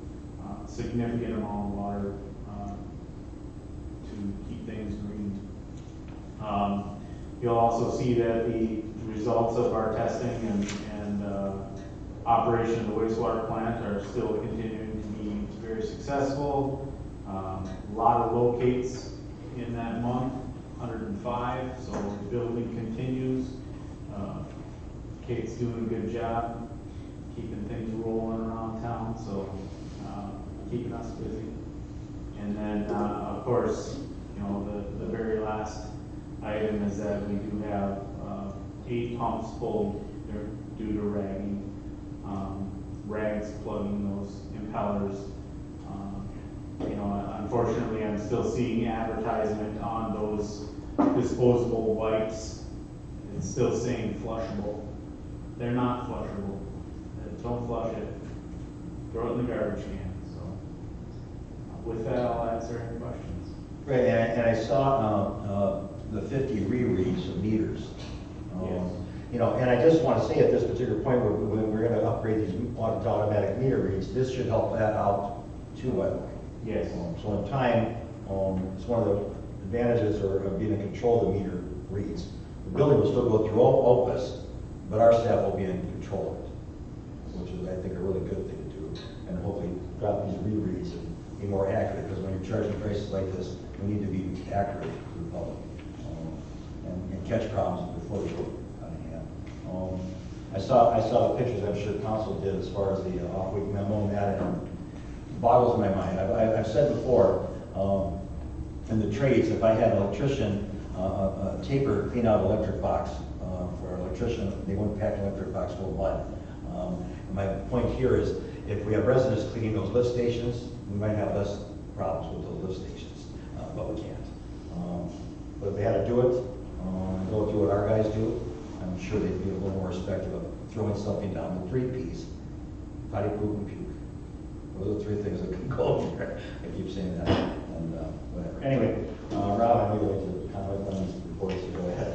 significant amount of water to keep things green. You'll also see that the results of our testing and operation of the wastewater plant are still continuing to be very successful. A lot of locates in that month, 105, so the building continues. Kate's doing a good job keeping things rolling around town, so keeping us busy. And then, of course, the very last item is that we do have 8 pumps pulled due to ragging. Rags plugging those impellers. Unfortunately, I'm still seeing advertisement on those disposable wipes. It's still saying flushable. They're not flushable. Don't flush it. Throw it in the garbage can. So, with that, I'll answer any questions. Right, and I saw the 50 rereads of meters. Yes. And I just want to say at this particular point, when we're going to upgrade these automatic meter reads, this should help that out too, by the way. Yes. So in time, it's one of the advantages of being in control of the meter reads. the building will still go through Opus, but our staff will be in control of it, which is, I think, a really good thing to do, and hopefully drop these rereads and be more accurate, because when you're charging prices like this, we need to be accurate to the public, and catch problems before they go out of hand. I saw the pictures, I'm sure council did, as far as the off-week memo and that, and it boggles my mind. I've said before, in the trades, if I had an electrician, a taper clean out an electric box for an electrician, they wouldn't pack an electric box full of mud. My point here is, if we have residents cleaning those lift stations, we might have less problems with those lift stations, but we can't. But if they had to do it, go through what our guys do, I'm sure they'd be a little more respectful of throwing something down the 3 Ps, potty, poop, and puke. Those are 3 things that can go there. I keep saying that, and whatever. Anyway, Rob, I know you'd like to comment on these reports, so go ahead.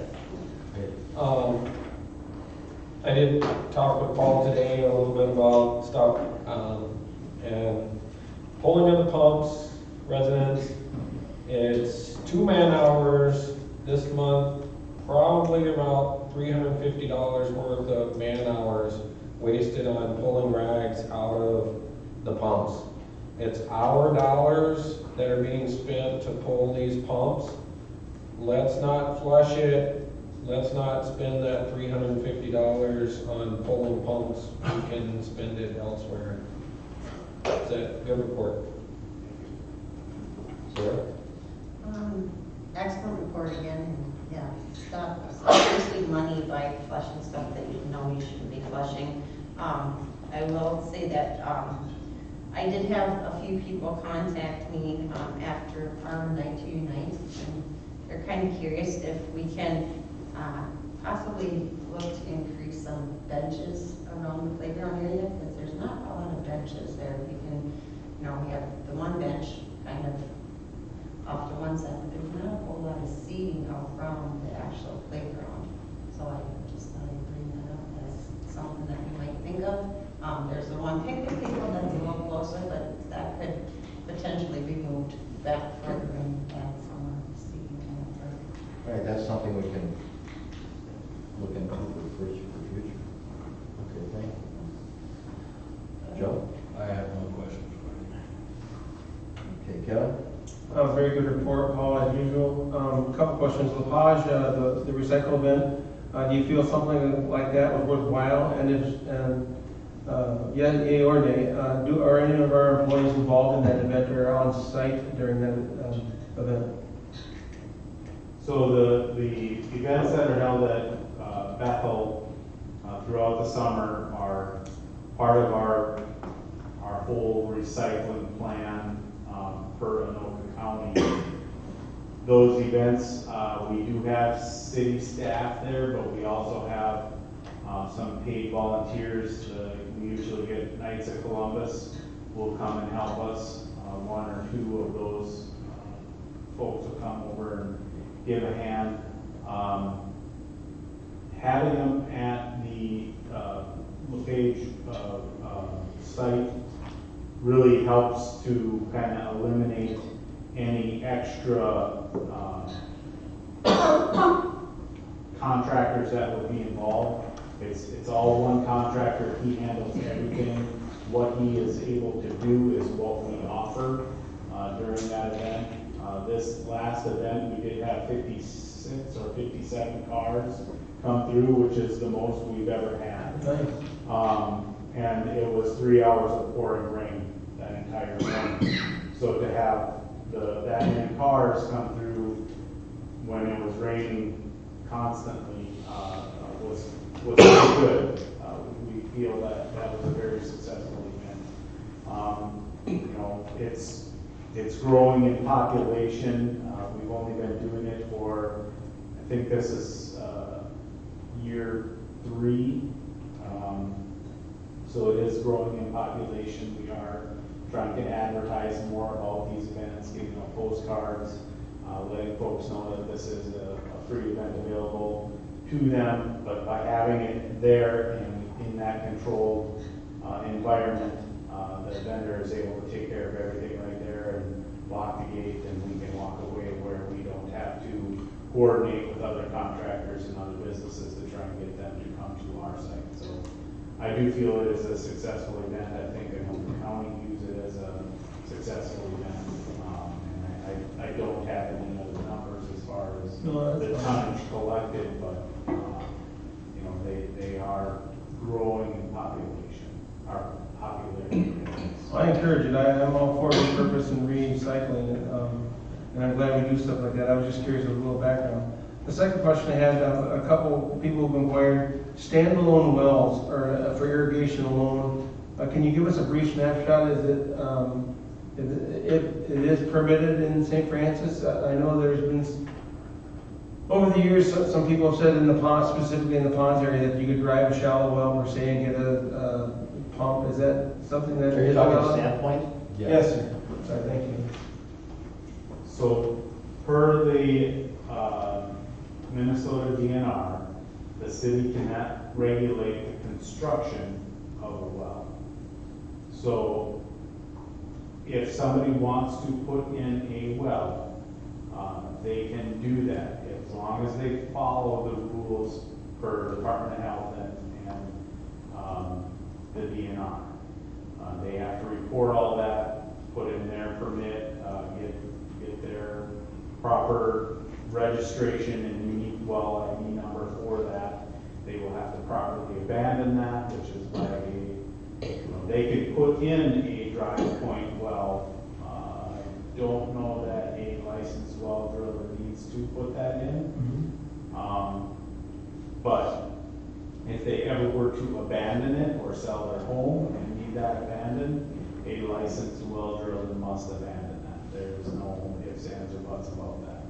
I did talk with Paul today a little bit about stuff, and pulling of the pumps, residents, it's 2 man-hours this month, probably about $350 worth of man-hours wasted on pulling rags out of the pumps. It's our dollars that are being spent to pull these pumps. Let's not flush it. Let's not spend that $350 on pulling pumps. We can spend it elsewhere. That's it. Good report. Sarah? Excellent report again. Yeah, stop wasting money by flushing stuff that you know you shouldn't be flushing. I will say that I did have a few people contact me after Farm Night to Unite, and they're kind of curious if we can possibly look to increase some benches around the playground area, because there's not a lot of benches there. We can, we have the one bench kind of off to one side, but there's not a whole lot of seating around the actual playground. So I just thought I'd bring that up as something that we might think of. There's the one picnic table that's a little closer, but that could potentially be moved back further and add some seating kind of further. All right, that's something we can look into for future. Okay, thank you. Joe? I have no questions for you. Okay, Kevin? Very good report, Paul, as usual. A couple questions. LaPage, the recycle bin, do you feel something like that was worthwhile? And yay or nay, are any of our employees involved in that event or on site during that event? So the events that are held at Bethel throughout the summer are part of our whole recycling plan for Anoka County. Those events, we do have city staff there, but we also have some paid volunteers. We usually get Knights of Columbus will come and help us. 1 or 2 of those folks will come over and give a hand. Having them at the LaPage site really helps to kind of eliminate any extra contractors that would be involved. It's all one contractor. He handles everything. What he is able to do is what we offer during that event. This last event, we did have 56 or 57 cars come through, which is the most we've ever had. Nice. And it was 3 hours of pouring rain that entire morning. So to have that many cars come through when it was raining constantly was really good. We feel that was a very successful event. It's growing in population. We've only been doing it for, I think this is year 3. So it is growing in population. We are trying to advertise more about these events, giving out postcards, letting folks know that this is a free event available to them. But by having it there and in that controlled environment, the vendor is able to take care of everything right there and lock the gate, and we can walk away where we don't have to coordinate with other contractors and other businesses to try and get them to come to our site. So I do feel it is a successful event. I think the county views it as a successful event. And I don't have any other numbers as far as the tonnage collected, but, you know, they are growing in population, our popularity. I encourage it. I'm all for repurpose and recycling, and I'm glad we do stuff like that. I was just curious of a little background. The second question I had, a couple people have inquired, standalone wells or for irrigation alone. Can you give us a brief snapshot? Is it, it is permitted in St. Francis? I know there's been, over the years, some people have said in the ponds, specifically in the ponds area, that you could drive a shallow well per se and get a pump. Is that something that? Are you talking about Sandpoint? Yes, sir. Sorry, thank you. So per the Minnesota DNR, the city cannot regulate the construction of a well. So if somebody wants to put in a well, they can do that as long as they follow the rules per Department of Health and the DNR. They have to report all that, put in their permit, get their proper registration and unique well ID number for that. They will have to properly abandon that, which is like they could put in a dry point well. I don't know that a licensed well driller needs to put that in. But if they ever were to abandon it or sell their home and need that abandoned, a licensed well driller must abandon that. There's no ifs, ands, or buts about that.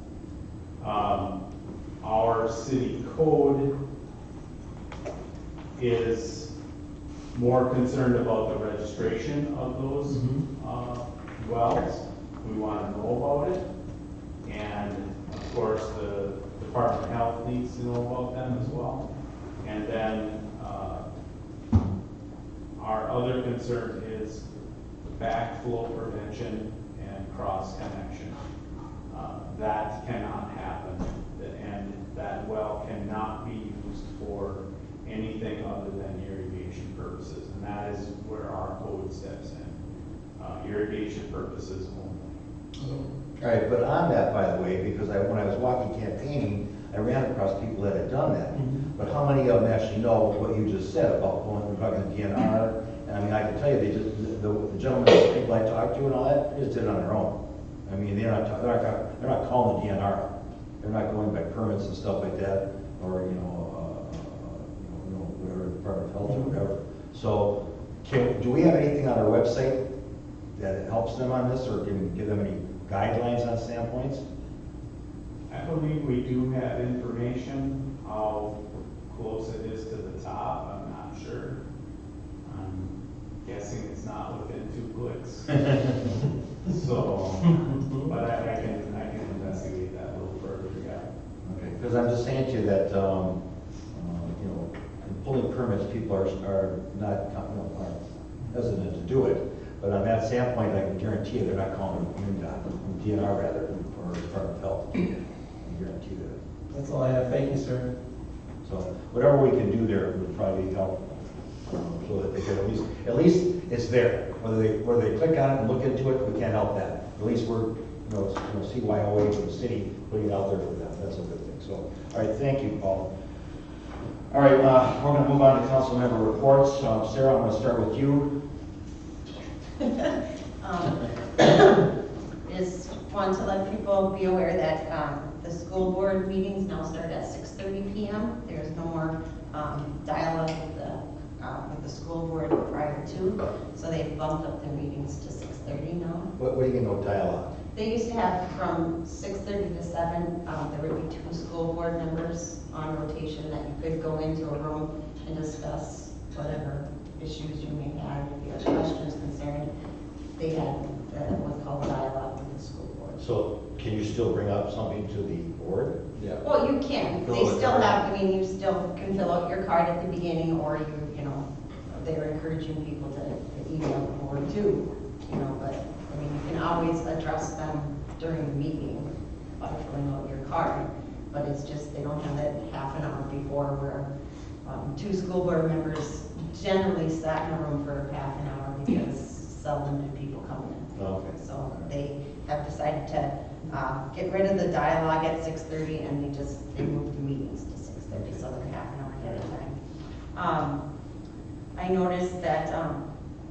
Our city code is more concerned about the registration of those wells. We want to know about it. And of course, the Department of Health needs to know about them as well. And then our other concern is backflow prevention and cross connection. That cannot happen, and that well cannot be used for anything other than irrigation purposes, and that is where our code steps in. Irrigation purposes only. All right, but on that, by the way, because when I was walking campaigning, I ran across people that had done that. But how many of them actually know what you just said about going and talking to DNR? And I mean, I can tell you, they just, the gentlemen, the people I talked to and all that, they just did it on their own. I mean, they're not calling the DNR. They're not going by permits and stuff like that, or whatever, Department of Health or whatever. So, do we have anything on our website that helps them on this, or can we give them any guidelines on standpoints? I believe we do have information. How close it is to the top, I'm not sure. I'm guessing it's not within 2 clicks. So, but I can investigate that a little further, yeah. Okay, because I'm just saying to you that, in pulling permits, people are not, are hesitant to do it. But on that standpoint, I can guarantee you they're not calling DNR rather, or Department of Health. I can guarantee that. That's all I have. Thank you, sir. So whatever we can do there would probably help, so that they can at least it's there. Whether they click on it and look into it, we can't help that. At least we're, CYOH from the city putting it out there for them. That's a good thing. So, all right, thank you, Paul. All right, we're going to move on to council member reports. Sarah, I'm going to start with you. Just want to let people be aware that the school board meetings now start at 6:30 p.m. There's no more dialogue with the school board prior to, so they've bumped up their meetings to 6:30 now. What do you mean, no dialogue? They used to have from 6:30 to 7, there would be 2 school board members on rotation that you could go into a room and discuss whatever issues you may have, if you have questions, concerns. They had what's called a dialogue with the school board. So can you still bring up something to the board? Yeah. Well, you can. They still have, you still can fill out your card at the beginning, or they're encouraging people to email the board too, but, you can always address them during the meeting by filling out your card. but it's just, they don't have that half an hour before where, two school board members generally sat in a room for half an hour because seldom do people come in. Okay. So they have decided to, get rid of the dialogue at 6:30 and they moved the meetings to 6:30, so they're half an hour ahead of time. I noticed that,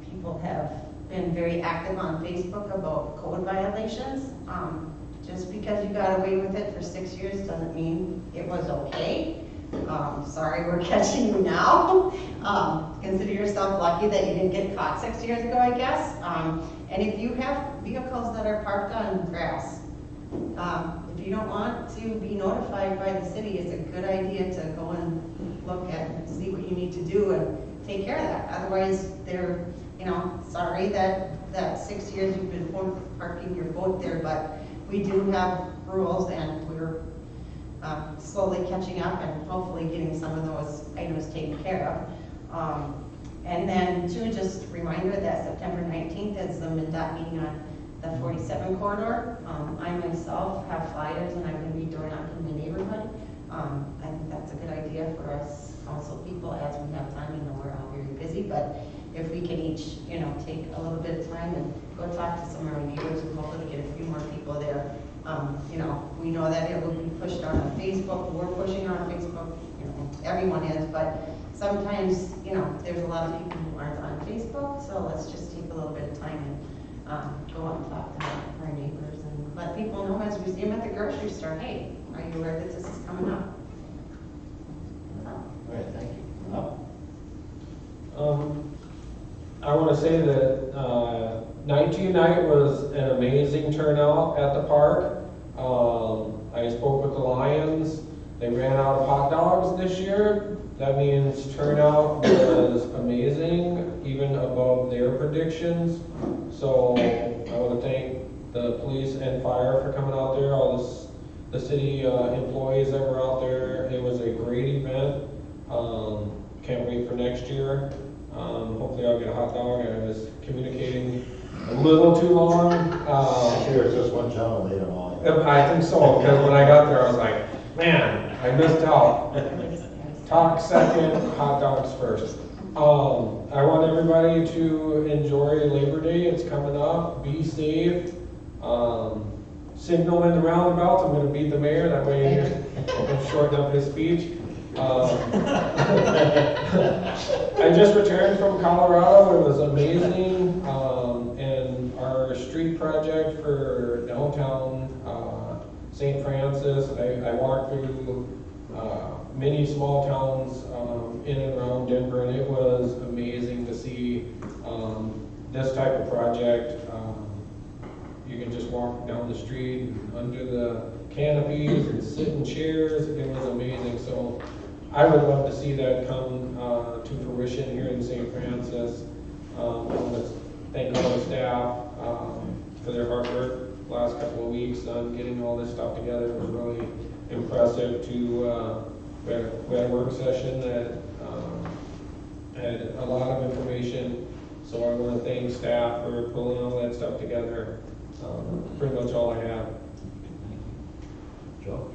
people have been very active on Facebook about code violations. Just because you got away with it for 6 years doesn't mean it was okay. Sorry, we're catching you now. Consider yourself lucky that you didn't get caught 6 years ago, I guess. And if you have vehicles that are parked on grass, if you don't want to be notified by the city, it's a good idea to go and look at and see what you need to do and take care of that. Otherwise, they're, sorry that 6 years you've been parking your boat there, but we do have rules and we're slowly catching up and hopefully getting some of those items taken care of. And then too, just a reminder that September 19th is the MnDOT meeting on the 47 corridor. I myself have flyers and I'm going to be door knocking the neighborhood. I think that's a good idea for us council people as we have time. We're all very busy, but if we can each, take a little bit of time and go talk to some of our neighbors and hopefully get a few more people there. We know that it will be pushed on Facebook. We're pushing on Facebook. Everyone is, but sometimes, there's a lot of people who aren't on Facebook. So let's just take a little bit of time and go out and talk to our neighbors and let people know as we see them at the grocery store. Hey, are you aware that this is coming up? All right, thank you. I want to say that 19 night was an amazing turnout at the park. I spoke with the Lions. They ran out of hot dogs this year. That means turnout was amazing, even above their predictions. So I want to thank the police and fire for coming out there, all the city employees that were out there. It was a great event. Can't wait for next year. Hopefully I'll get a hot dog. I was communicating a little too long. Actually, there's just one channel later on. I think so, because when I got there, I was like, man, I missed out. Talk second, hot dogs first. I want everybody to enjoy Labor Day. It's coming up. Be safe. Signal in the roundabouts. I'm going to beat the mayor. That way he can shorten up his speech. I just returned from Colorado. It was amazing. And our street project for downtown St. Francis, I walked through many small towns in and around Denver, and it was amazing to see this type of project. You can just walk down the street and under the canopies and sit in chairs. It was amazing. So I would love to see that come to fruition here in St. Francis. I want to thank all the staff for their hard work the last couple of weeks on getting all this stuff together. It was really impressive to we had a work session that had a lot of information. So I want to thank staff for pulling all that stuff together. Pretty much all I have. Joe?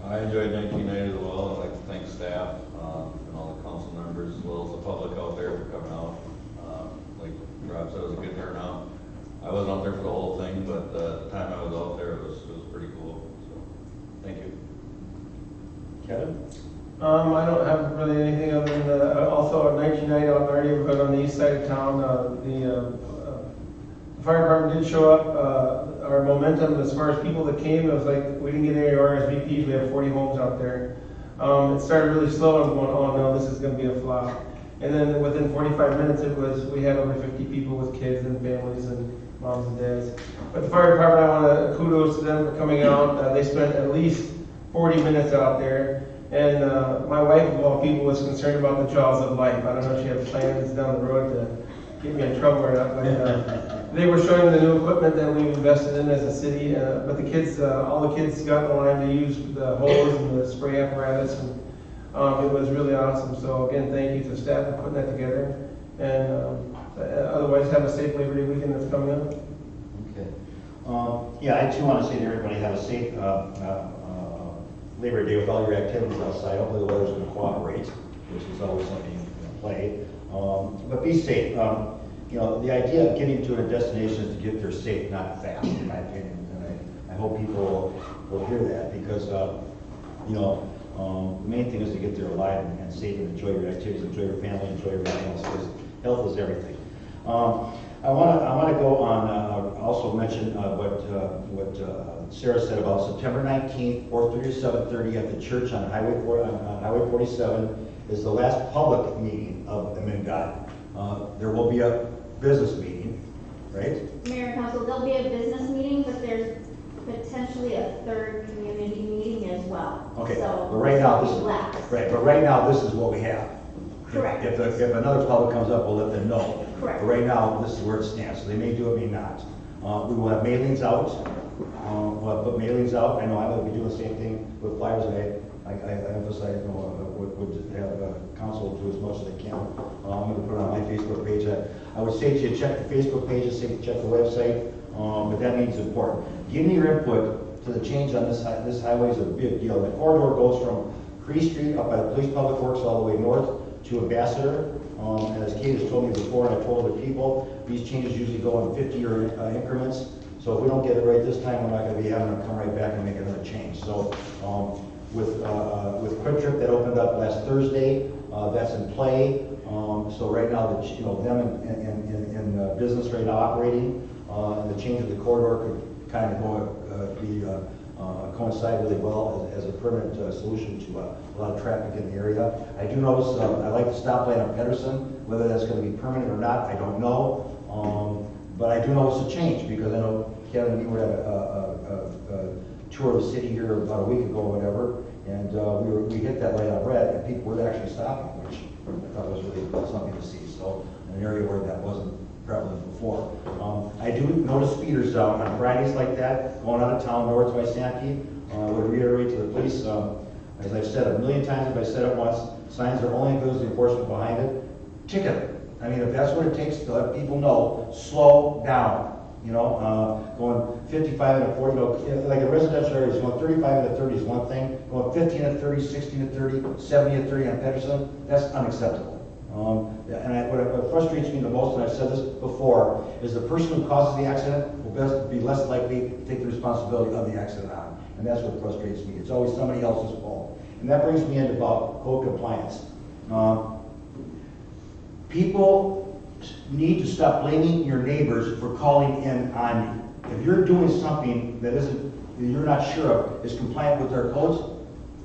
I enjoyed 1990 as well. I'd like to thank staff and all the council members as well as the public out there for coming out. Like Rob said, it was a good turnout. I wasn't out there for the whole thing, but the time I was out there, it was pretty cool. So, thank you. Kevin? I don't have really anything other than also a 1990 out in our neighborhood on the east side of town. The fire department did show up. Our momentum as far as people that came, it was like we didn't get any RSVPs. We have 40 homes out there. It started really slow and going, oh no, this is going to be a flop. And then within 45 minutes, we had over 50 people with kids and families and moms and dads. But the fire department, I want to kudos to them for coming out. They spent at least 40 minutes out there. And my wife, of all people, was concerned about the jaws of life. I don't know if she had plans down the road to get me in trouble or not, but they were showing the new equipment that we've invested in as a city. But the kids, all the kids got in the line to use the hose and the spray apparatus, and it was really awesome. So again, thank you to staff for putting that together. And otherwise, have a safe Labor Day weekend that's coming up. Okay. Yeah, I too want to say to everybody, have a safe Labor Day with all your activities outside. Hopefully the weather's going to cooperate, which is always something in play. But be safe. You know, the idea of getting to a destination is to get there safe, not fast, in my opinion. And I hope people will hear that because, you know, the main thing is to get there alive and safe and enjoy your activities, enjoy your family, enjoy everything else, because health is everything. I want to go on, also mention what Sarah said about September 19th, 4:30 to 7:30 at the church on Highway 47 is the last public meeting of the MnGOT. There will be a business meeting, right? Mayor and Council, there'll be a business meeting, but there's potentially a third community meeting as well. Okay, So but right now, this will be last. right, but right now, this is what we have. Correct. If another public comes up, we'll let them know. Correct. But right now, this is where it stands, so they may do it, may not. We will have mailings out, we'll put mailings out. I know I will be doing the same thing with flyers, and I emphasize, you know, would have council do as much as they can. I'm gonna put it on my Facebook page. I would say to you, check the Facebook page, and say check the website, but that means important. Giving your input to the change on this highway is a big deal. The corridor goes from Cree Street up by the Police Public Works all the way north to Ambassador. And as Kate has told me before, and I told other people, these changes usually go in 50-year increments. So if we don't get it right this time, we're not going to be having them come right back and make another change. So with Quick Trip that opened up last Thursday, that's in play. So right now, them in business right now operating, and the change of the corridor could kind of coincide really well as a permanent solution to a lot of traffic in the area. I do notice, I like the stoplight on Pedersen. Whether that's going to be permanent or not, I don't know. But I do know it's a change because I know Kevin and you were at a tour of the city here about a week ago or whatever, and we hit that light on red, and people were actually stopping, which I thought was really something to see. So in an area where that wasn't prevalent before. I do notice speeders on Fridays like that, going out of town north by Sankey. I would reiterate to the police, as I've said a million times, if I said it once, signs are only as good as the enforcement behind it. Ticket it. I mean, if that's what it takes to let people know, slow down. You know, going 55 and a 40, you know, like in residential areas, going 35 and a 30 is one thing. Going 15 and 30, 16 and 30, 70 and 30 on Pedersen, that's unacceptable. What frustrates me the most, and I've said this before, is the person who causes the accident will be less likely to take the responsibility of the accident on. And that's what frustrates me. It's always somebody else's fault. And that brings me into about code compliance. People need to stop blaming your neighbors for calling in on you. If you're doing something that you're not sure of is compliant with their codes,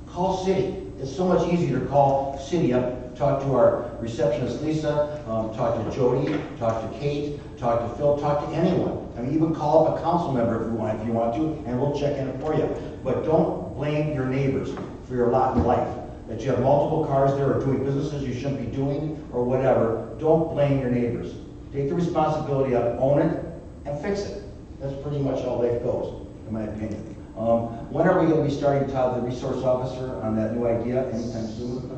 call city. It's so much easier to call city up, talk to our receptionist Lisa, talk to Jody, talk to Kate, talk to Phil, talk to anyone. I mean, even call up a council member if you want to, and we'll check in for you. But don't blame your neighbors for your lot in life. That you have multiple cars there or doing businesses you shouldn't be doing or whatever. Don't blame your neighbors. Take the responsibility of it, own it, and fix it. That's pretty much how life goes, in my opinion. When are we going to be starting, Todd, the resource officer, on that new idea? Anytime soon?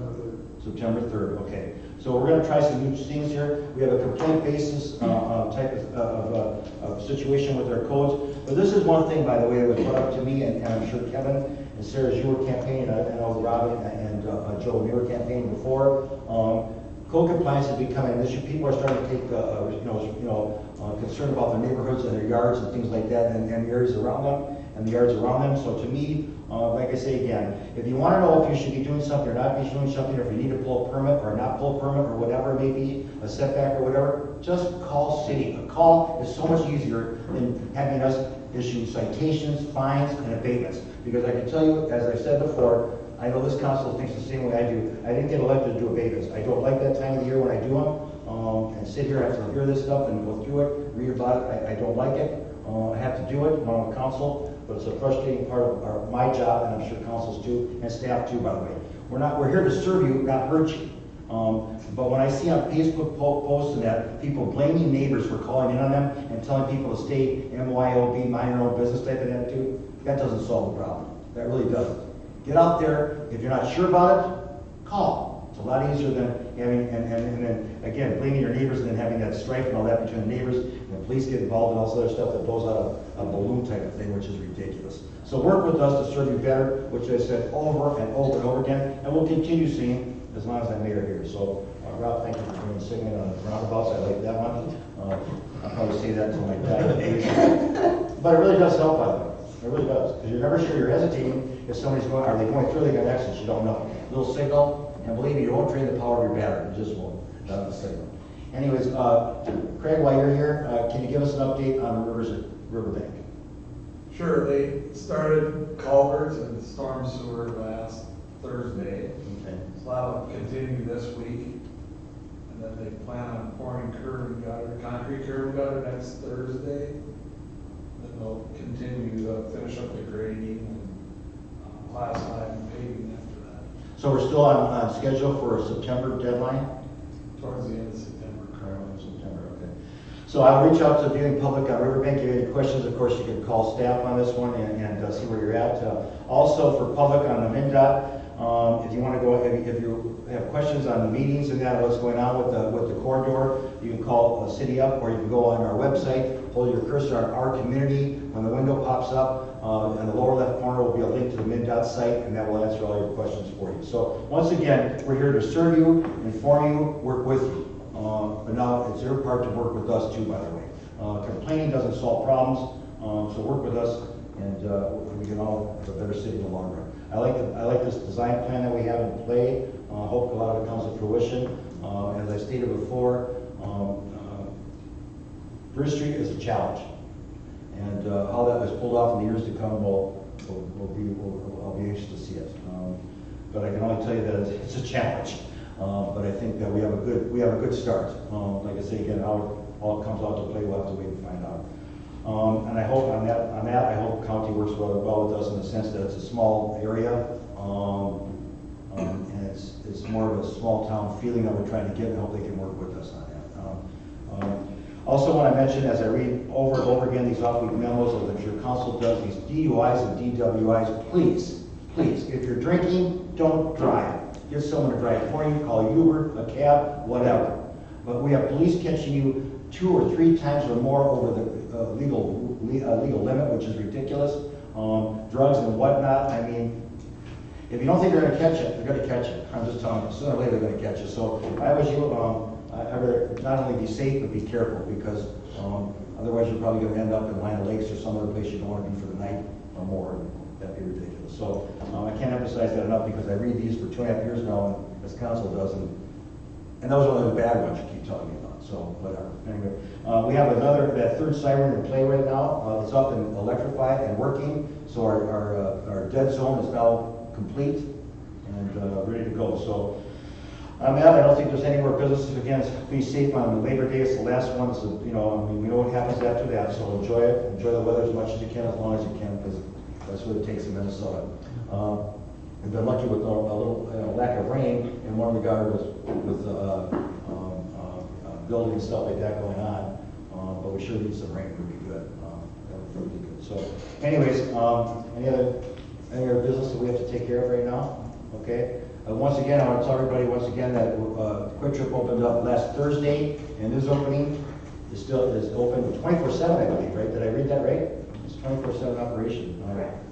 September 3rd, okay. So we're going to try some new things here. We have a complaint basis type of situation with our codes. But this is one thing, by the way, that was brought up to me, and I'm sure Kevin and Sarah, you were campaigning, I know Robin and Joe, we were campaigning before. Code compliance is becoming an issue. People are starting to take concern about their neighborhoods and their yards and things like that, and the areas around them and the yards around them. So to me, like I say again, if you want to know if you should be doing something or not be doing something, or if you need to pull a permit or not pull a permit or whatever it may be, a setback or whatever, just call city. A call is so much easier than having us issue citations, fines, and abatements. Because I can tell you, as I've said before, I know this council thinks the same way I do. I didn't get elected to do abatements. I don't like that time of the year when I do them, and sit here and have to hear this stuff and go through it, read about it. I don't like it. I have to do it when I'm on council, but it's a frustrating part of my job, and I'm sure councils too, and staff too, by the way. We're here to serve you, not hurt you. But when I see on Facebook posts and that, people blaming neighbors for calling in on them and telling people to stay MYOB, mind your own business type of attitude, that doesn't solve the problem. That really doesn't. Get out there. If you're not sure about it, call. It's a lot easier than having, and then, again, blaming your neighbors and then having that strife and all that between the neighbors, and the police get involved and all this other stuff that blows out a balloon type of thing, which is ridiculous. So work with us to serve you better, which I said over and over and over again, and we'll continue seeing as long as I'm mayor here. So, Rob, thank you for doing the segment on the roundabouts, I like that one. I'll probably say that until my dying days. But it really does help, by the way. It really does, because you're never sure, you're hesitating if somebody's going, are they going through, they got an accident, you don't know. Little signal, and believe me, you won't drain the power of your battery, you just won't, not the signal. Anyways, Craig, while you're here, can you give us an update on the rivers at Riverbank? Sure, they started culverts and storm sewer last Thursday. Okay. So that'll continue this week. And then they plan on pouring curb and gutter, concrete curb and gutter next Thursday. Then they'll continue to finish up the grading and class 5 paving after that, So we're still on schedule for a September deadline? towards the end of September. September, okay. So I'll reach out to the viewing public on Riverbank. If you have any questions, of course, you can call staff on this one and see where you're at. Also, for public on the MnDOT, if you want to go, if you have questions on the meetings and that, what's going on with the corridor, you can call the city up, or you can go on our website, hold your cursor on our community. When the window pops up, in the lower left corner will be a link to the MnDOT site, and that will answer all your questions for you. So once again, we're here to serve you, inform you, work with you. But now it's your part to work with us too, by the way. Complaining doesn't solve problems, so work with us, and we can all have a better city in the long run. I like this design plan that we have in play. Hope a lot of it comes to fruition. As I stated before, Bridge Street is a challenge, and how that is pulled off in the years to come, I'll be anxious to see it. But I can only tell you that it's a challenge. But I think that we have a good start. Like I say again, how it all comes out to play, we'll have to wait and find out. And I hope on that, I hope county works well with us in the sense that it's a small area, and it's more of a small town feeling that we're trying to get, and I hope they can work with us on that. Also want to mention, as I read over and over again these off-week memos, as I'm sure council does, these DUIs and DWIs, please, if you're drinking, don't drive. Get someone to drive for you, call Uber, a cab, whatever. But we have police catching you 2 or 3 times or more over the legal limit, which is ridiculous. Drugs and whatnot. I mean, if you don't think they're going to catch it, they're going to catch it. I'm just telling you, sooner or later they're going to catch it. So if I was you, I'd rather not only be safe, but be careful, because otherwise you're probably going to end up in Lina Lakes or some other place you don't want to be for the night or more. That'd be ridiculous. So I can't emphasize that enough, because I read these for 2.5 years now, and as council does, and those are only the bad ones you keep telling me about. So whatever. Anyway, we have that third siren in play right now. It's up and electrified and working. So our dead zone is now complete and ready to go. So on that, I don't think there's any more business. Again, be safe on Labor Day. It's the last one. So, we know what happens after that. So enjoy it. Enjoy the weather as much as you can, as long as you can, because that's what it takes in Minnesota. We've been lucky with a little lack of rain in one regard with building and stuff like that going on, but we sure need some rain. It would be good. That would really be good. So, anyways, any other business that we have to take care of right now? Okay. Once again, I want to tell everybody that Quick Trip opened up last Thursday, and this opening is open 24/7, I believe. Right? Did I read that right? It's 24/7 operation.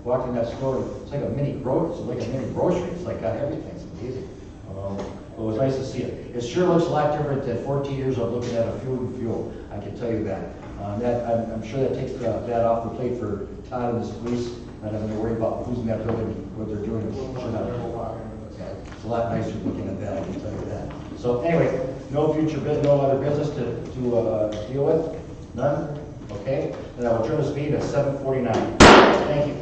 Walked in that store, it's like a mini grocery. It's like got everything. It's amazing. It was nice to see it. It sure looks a lot different than 14 years of looking at a fuel. I can tell you that. I'm sure that takes that off the plate for Todd and his police. Not having to worry about who's in that building, what they're doing. It's a lot nicer looking at that, I can tell you that. So anyway, no other business to deal with? None? Okay, then I will adjourn this meeting at 7:49. Thank you.